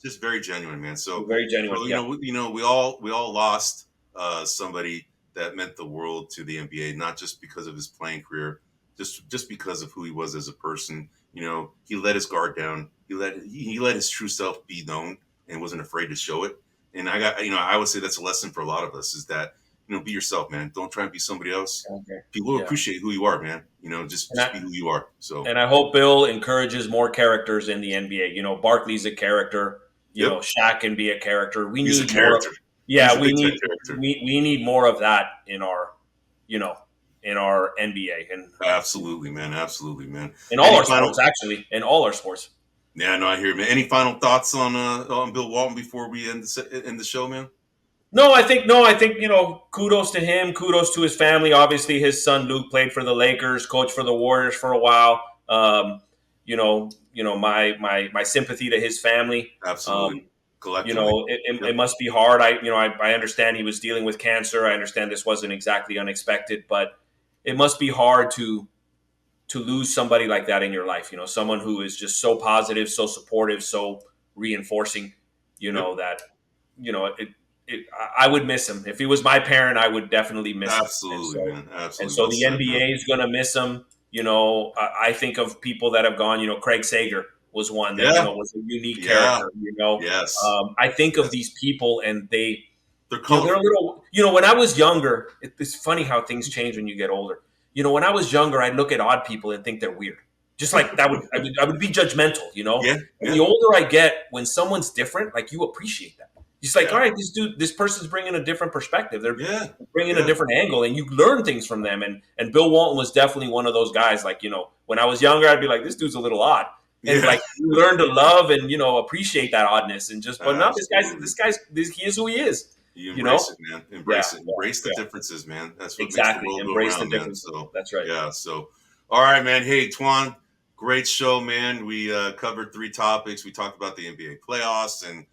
Just very genuine, man. So very genuine. We all lost somebody that meant the world to the NBA, not just because of his playing career, just because of who he was as a person. He let his guard down. He let his true self be known and wasn't afraid to show it. And I would say that's a lesson for a lot of us, is that be yourself, man. Don't try and be somebody else. Okay. People will appreciate who you are, man. Just And be who you are. So, and I hope Bill encourages more characters in the NBA. Barkley's a character. yep, Shaq can be a character. We he's a need more. character. He's Yeah, a we big time need character. we need more of that in our, in our NBA and Absolutely, man. Absolutely, man. in all Any our final? sports. Actually, in all our sports. Yeah, no, I hear, man. Any final thoughts on Bill Walton before we end the show, man? No, I think kudos to him, kudos to his family. Obviously, his son Luke played for the Lakers, coached for the Warriors for a while. My sympathy to his family. Absolutely, You collectively. know, it, Yep. it must be hard. I understand he was dealing with cancer. I understand this wasn't exactly unexpected, but it must be hard to lose somebody like that in your life. Someone who is just so positive, so supportive, so reinforcing. Yep. That I would miss him. If he was my parent, I would definitely miss him. Absolutely, man. And Absolutely. so Well the said, man. NBA is going to miss him. I think of people that have gone. Craig Sager was one that Yeah. was a unique Yeah. character. Yes. I think of Yes. these people, and they're a Colorful. little. When I was younger, it's funny how things change when you get older. When I was younger, I'd look at odd people and think they're weird. Just like that I would be judgmental. Yeah. And Yeah. the older I get, when someone's different, like you appreciate that. It's like, Yeah. all right, this person's bringing a different perspective. They're Yeah. bringing Yeah. a different angle, and you learn things from them. And Bill Walton was definitely one of those guys. Like, when I was younger, I'd be like, this dude's a little odd. And Yeah. like, you learn to love and appreciate that oddness, and but no, he is who he is. You embrace it, man. Embrace Yeah, it. Embrace the yeah. differences, man. That's what makes the Exactly. world go Embrace the around, man. differences. So That's right. yeah. So all right, man. Hey, Twan, great show, man. We covered 3 topics. We talked about the NBA playoffs, and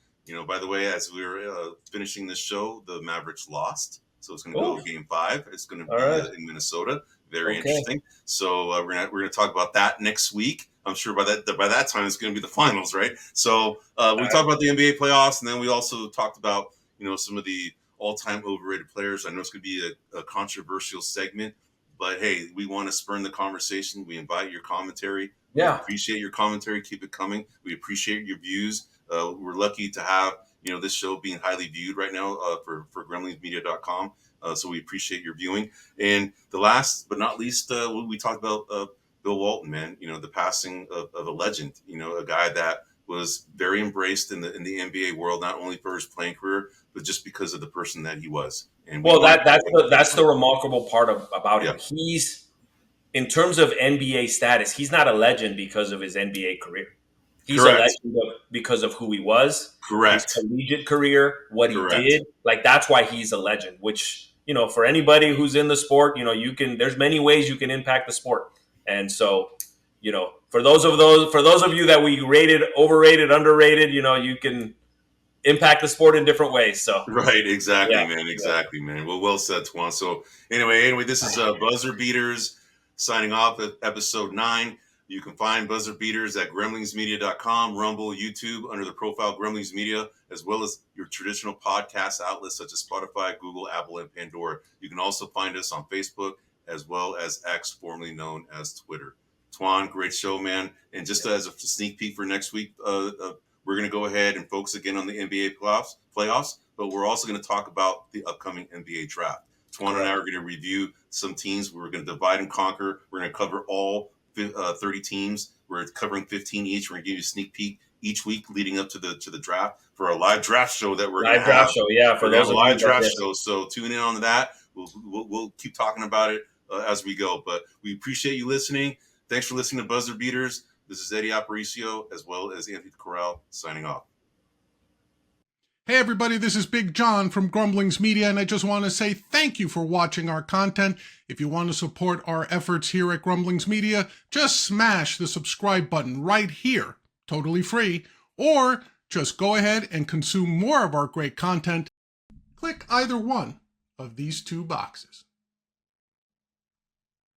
by the way, as we were finishing this show, the Mavericks lost, so it's going to go to Game 5. It's going to be in Minnesota. Very interesting. So we're gonna talk about that next week. I'm sure by that time it's going to be the finals, right? So we talked about the NBA playoffs, and then we also talked about some of the all-time overrated players. I know it's going to be a controversial segment, but hey, we want to spurn the conversation. We invite your commentary. Yeah. We appreciate your commentary. Keep it coming. We appreciate your views. We're lucky to have this show being highly viewed right now for grumblingsmedia.com. So we appreciate your viewing. And the last but not least, we talked about Bill Walton, man. The passing of a legend. A guy that was very embraced in the NBA world, not only for his playing career, but just because of the person that he was. And that's the remarkable part about him. Yeah. He's, in terms of NBA status, he's not a legend because of his NBA career. He's Correct. a legend because of who he was. Correct. His collegiate career, what Correct. he did. Like, that's why he's a legend, which, for anybody who's in the sport, there's many ways you can impact the sport. And so, for those of you that we rated, overrated, underrated, you can impact the sport in different ways. So right, exactly, man, exactly, man. Well said, Twan. So anyway, this is Buzzer Beaters signing off at episode 9. You can find Buzzer Beaters at grumblingsmedia.com, Rumble, YouTube under the profile Grumblings Media, as well as your traditional podcast outlets such as Spotify, Google, Apple, and Pandora. You can also find us on Facebook as well as X, formerly known as Twitter. Twan, great show, man. And just as a sneak peek for next week, we're going to go ahead and focus again on the NBA playoffs, but we're also going to talk about the upcoming NBA draft. Twan and I are going to review some teams. We're going to divide and conquer. We're going to cover all 30 teams. We're covering 15 each. We're going to give you a sneak peek each week leading up to the draft for our live draft show that we're going to have. For those live draft show. So tune in on that. We'll keep talking about it as we go. But we appreciate you listening. Thanks for listening to Buzzer Beaters. This is Eddie Aparicio, as well as Anthony Corral, signing off. Hey everybody, this is Big John from Grumblings Media, and I just want to say thank you for watching our content. If you want to support our efforts here at Grumblings Media, just smash the subscribe button right here, totally free, or just go ahead and consume more of our great content. Click either one of these 2 boxes.